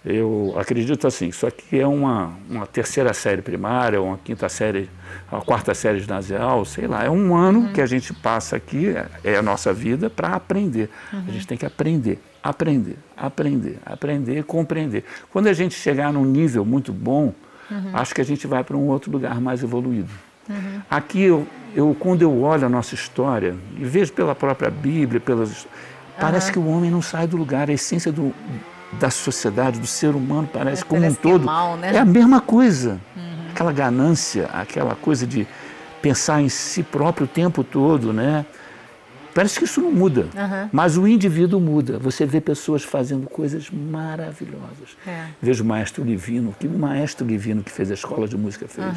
Eu acredito assim, isso aqui é uma 3ª série primária, uma 5ª série, a 4ª série ginasial, sei lá, é um ano que a gente passa aqui, é a nossa vida, para aprender. A gente tem que aprender, compreender. Quando a gente chegar num nível muito bom, acho que a gente vai para um outro lugar mais evoluído. Aqui, quando eu olho a nossa história, e vejo pela própria Bíblia, parece que o homem não sai do lugar, a essência da sociedade, do ser humano, parece como um todo, mal, né? É a mesma coisa. Aquela ganância, aquela coisa de pensar em si próprio o tempo todo, né? Parece que isso não muda, mas o indivíduo muda. Você vê pessoas fazendo coisas maravilhosas. Vejo o maestro Livino, que fez a escola de música fez.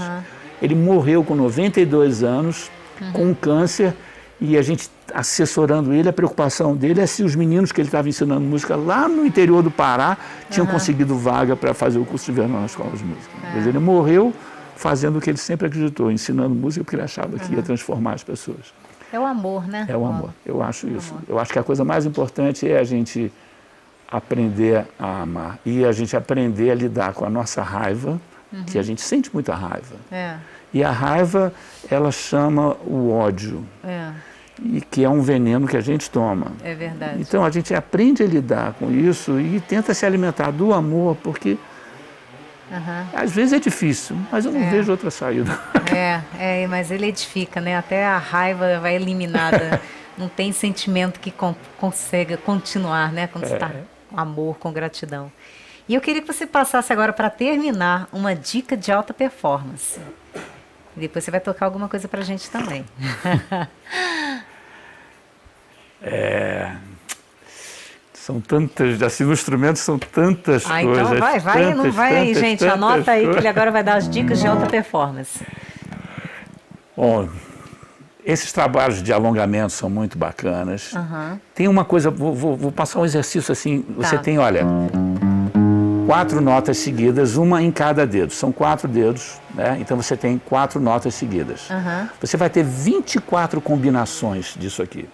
Ele morreu com 92 anos, com um câncer, e a gente assessorando ele, a preocupação dele é se os meninos que ele estava ensinando música lá no interior do Pará tinham conseguido vaga para fazer o curso de verão na escola de música. Mas ele morreu fazendo o que ele sempre acreditou, ensinando música, porque ele achava que ia transformar as pessoas. É o amor, né? É o amor, eu acho isso. Eu acho que a coisa mais importante é a gente aprender a amar e a gente aprender a lidar com a nossa raiva, que a gente sente muita raiva. E a raiva, ela chama o ódio. E que é um veneno que a gente toma. É verdade. Então, a gente aprende a lidar com isso e tenta se alimentar do amor, porque às vezes é difícil, mas eu não vejo outra saída. Mas ele edifica, né? Até a raiva vai eliminada. Não tem sentimento que consiga continuar, né? Quando você está com amor, com gratidão. E eu queria que você passasse agora, para terminar, uma dica de alta performance. E depois você vai tocar alguma coisa para a gente também. São tantas, assim, no instrumento são tantas coisas. Então vai, não vai aí, gente. Anota aí que ele agora vai dar as dicas de alta performance. Bom, esses trabalhos de alongamento são muito bacanas. Tem uma coisa, vou passar um exercício assim. Você tem, olha, 4 notas seguidas, uma em cada dedo. São 4 dedos, né? Então você tem 4 notas seguidas. Você vai ter 24 combinações disso aqui.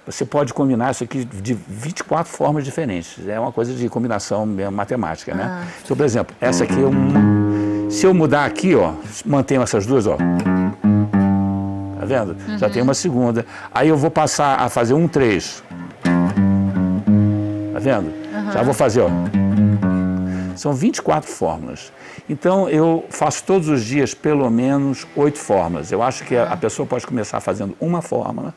Você pode combinar isso aqui de 24 formas diferentes. É uma coisa de combinação matemática, né? Então, por exemplo, essa aqui se eu mudar aqui, ó, mantenho essas duas, ó. Tá vendo? Já tem uma segunda. Aí eu vou passar a fazer 1, 3. Tá vendo? Já vou fazer, ó. São 24 fórmulas. Então, eu faço todos os dias pelo menos 8 fórmulas. Eu acho que a pessoa pode começar fazendo uma fórmula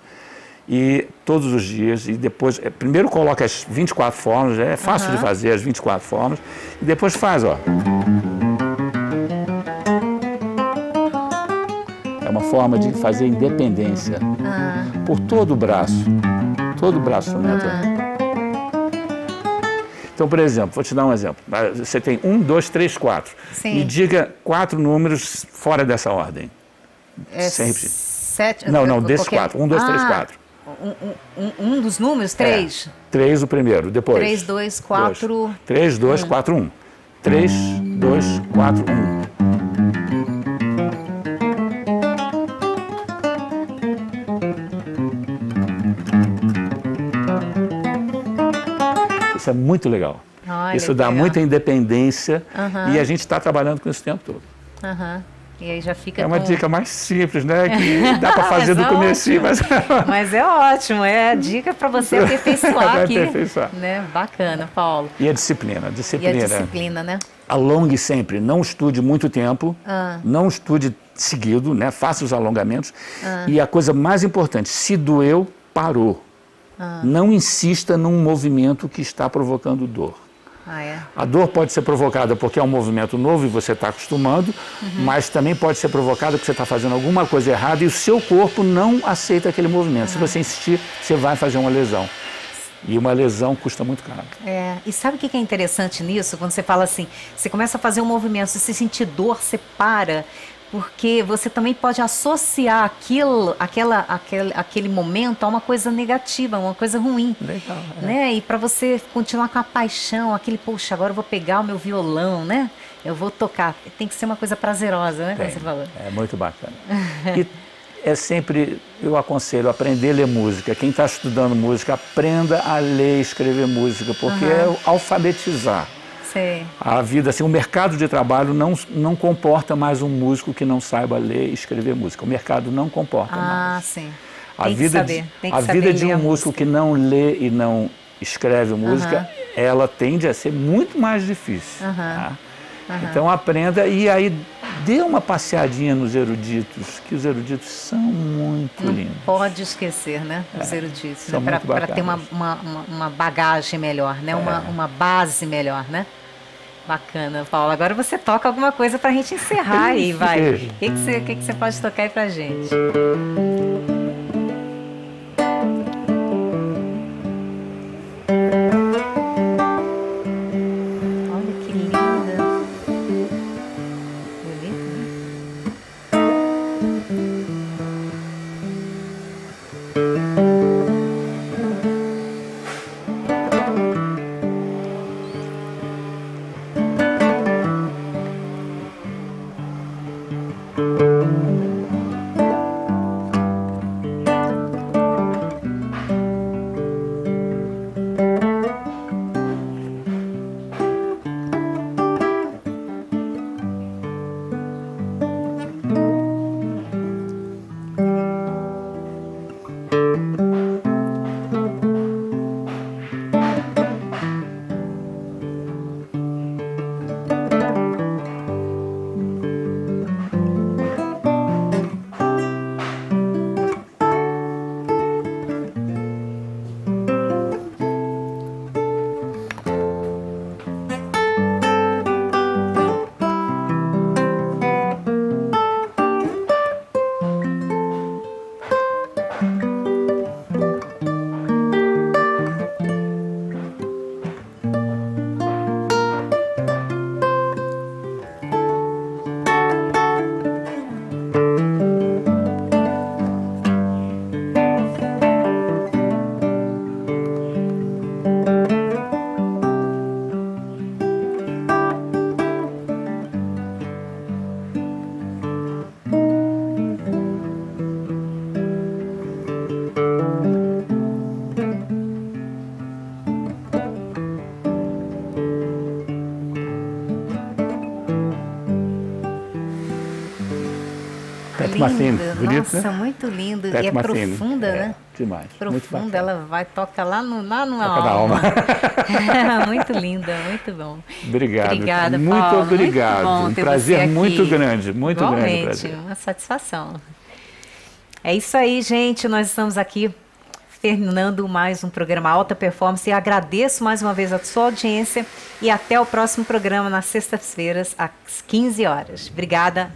E todos os dias, e depois, primeiro coloca as 24 fórmulas, é fácil de fazer as 24 fórmulas, e depois faz, ó. É uma forma de fazer independência por todo o braço instrumento. Então, por exemplo, vou te dar um exemplo. Você tem 1, 2, 3, 4. Sim. Me diga 4 números fora dessa ordem. Sem repetir. 7. Não, desses 4. 1, 2, 3, 4. Um dos números? 3. 3 o primeiro, depois. 3, 2, 4. 3, 2, 4, 1. 3, 2, 4, 1. Isso é muito legal. Olha, isso dá legal. muita independência e a gente está trabalhando com isso o tempo todo. E aí já fica É uma dica mais simples, né? Que dá para fazer do comecinho. Mas é ótimo, é a dica para você aperfeiçoar aqui. Aperfeiçoar. Né? Bacana, Paulo. E a disciplina. E a disciplina, né? Alongue sempre, não estude muito tempo, não estude seguido, né? Faça os alongamentos. E a coisa mais importante, se doeu, parou. Não insista num movimento que está provocando dor. A dor pode ser provocada porque é um movimento novo e você está acostumando, mas também pode ser provocada porque você está fazendo alguma coisa errada e o seu corpo não aceita aquele movimento. Se você insistir, você vai fazer uma lesão. E uma lesão custa muito caro. E sabe o que é interessante nisso? Quando você fala assim, você começa a fazer um movimento, se você sentir dor, você para. Porque você também pode associar aquele momento a uma coisa negativa, uma coisa ruim. Legal. Né? E para você continuar com a paixão, poxa, agora eu vou pegar o meu violão, né? Eu vou tocar. Tem que ser uma coisa prazerosa, né? Como você falou. É muito bacana. E é sempre, eu aconselho, aprender a ler música. Quem está estudando música, aprenda a ler e escrever música, porque é alfabetizar. A vida, assim, o mercado de trabalho não comporta mais um músico que não saiba ler e escrever música. O mercado não comporta mais. Sim. A vida de um músico que não lê e não escreve música, ela tende a ser muito mais difícil. Tá? Então aprenda e aí dê uma passeadinha nos eruditos, que os eruditos são muito lindos. Não pode esquecer, né? Os eruditos, né? Para ter uma bagagem melhor, né? Uma base melhor, né? Bacana, Paulo. Agora você toca alguma coisa para a gente encerrar aí, vai. O que você pode tocar aí pra gente? Olha que linda. Bonito, Lindo, bonito, nossa, né? muito lindo. E é profunda, né? Demais. Profunda, ela vai tocar lá na alma. Muito linda, muito bom. Obrigado. Obrigada, muito Paulo. Obrigado. Muito bom um ter prazer você aqui. muito grande, muito Igualmente, grande prazer. Uma satisfação. É isso aí, gente. Nós estamos aqui terminando mais um programa Alta Performance, e agradeço mais uma vez a sua audiência e até o próximo programa nas sextas-feiras às 15 horas. Obrigada,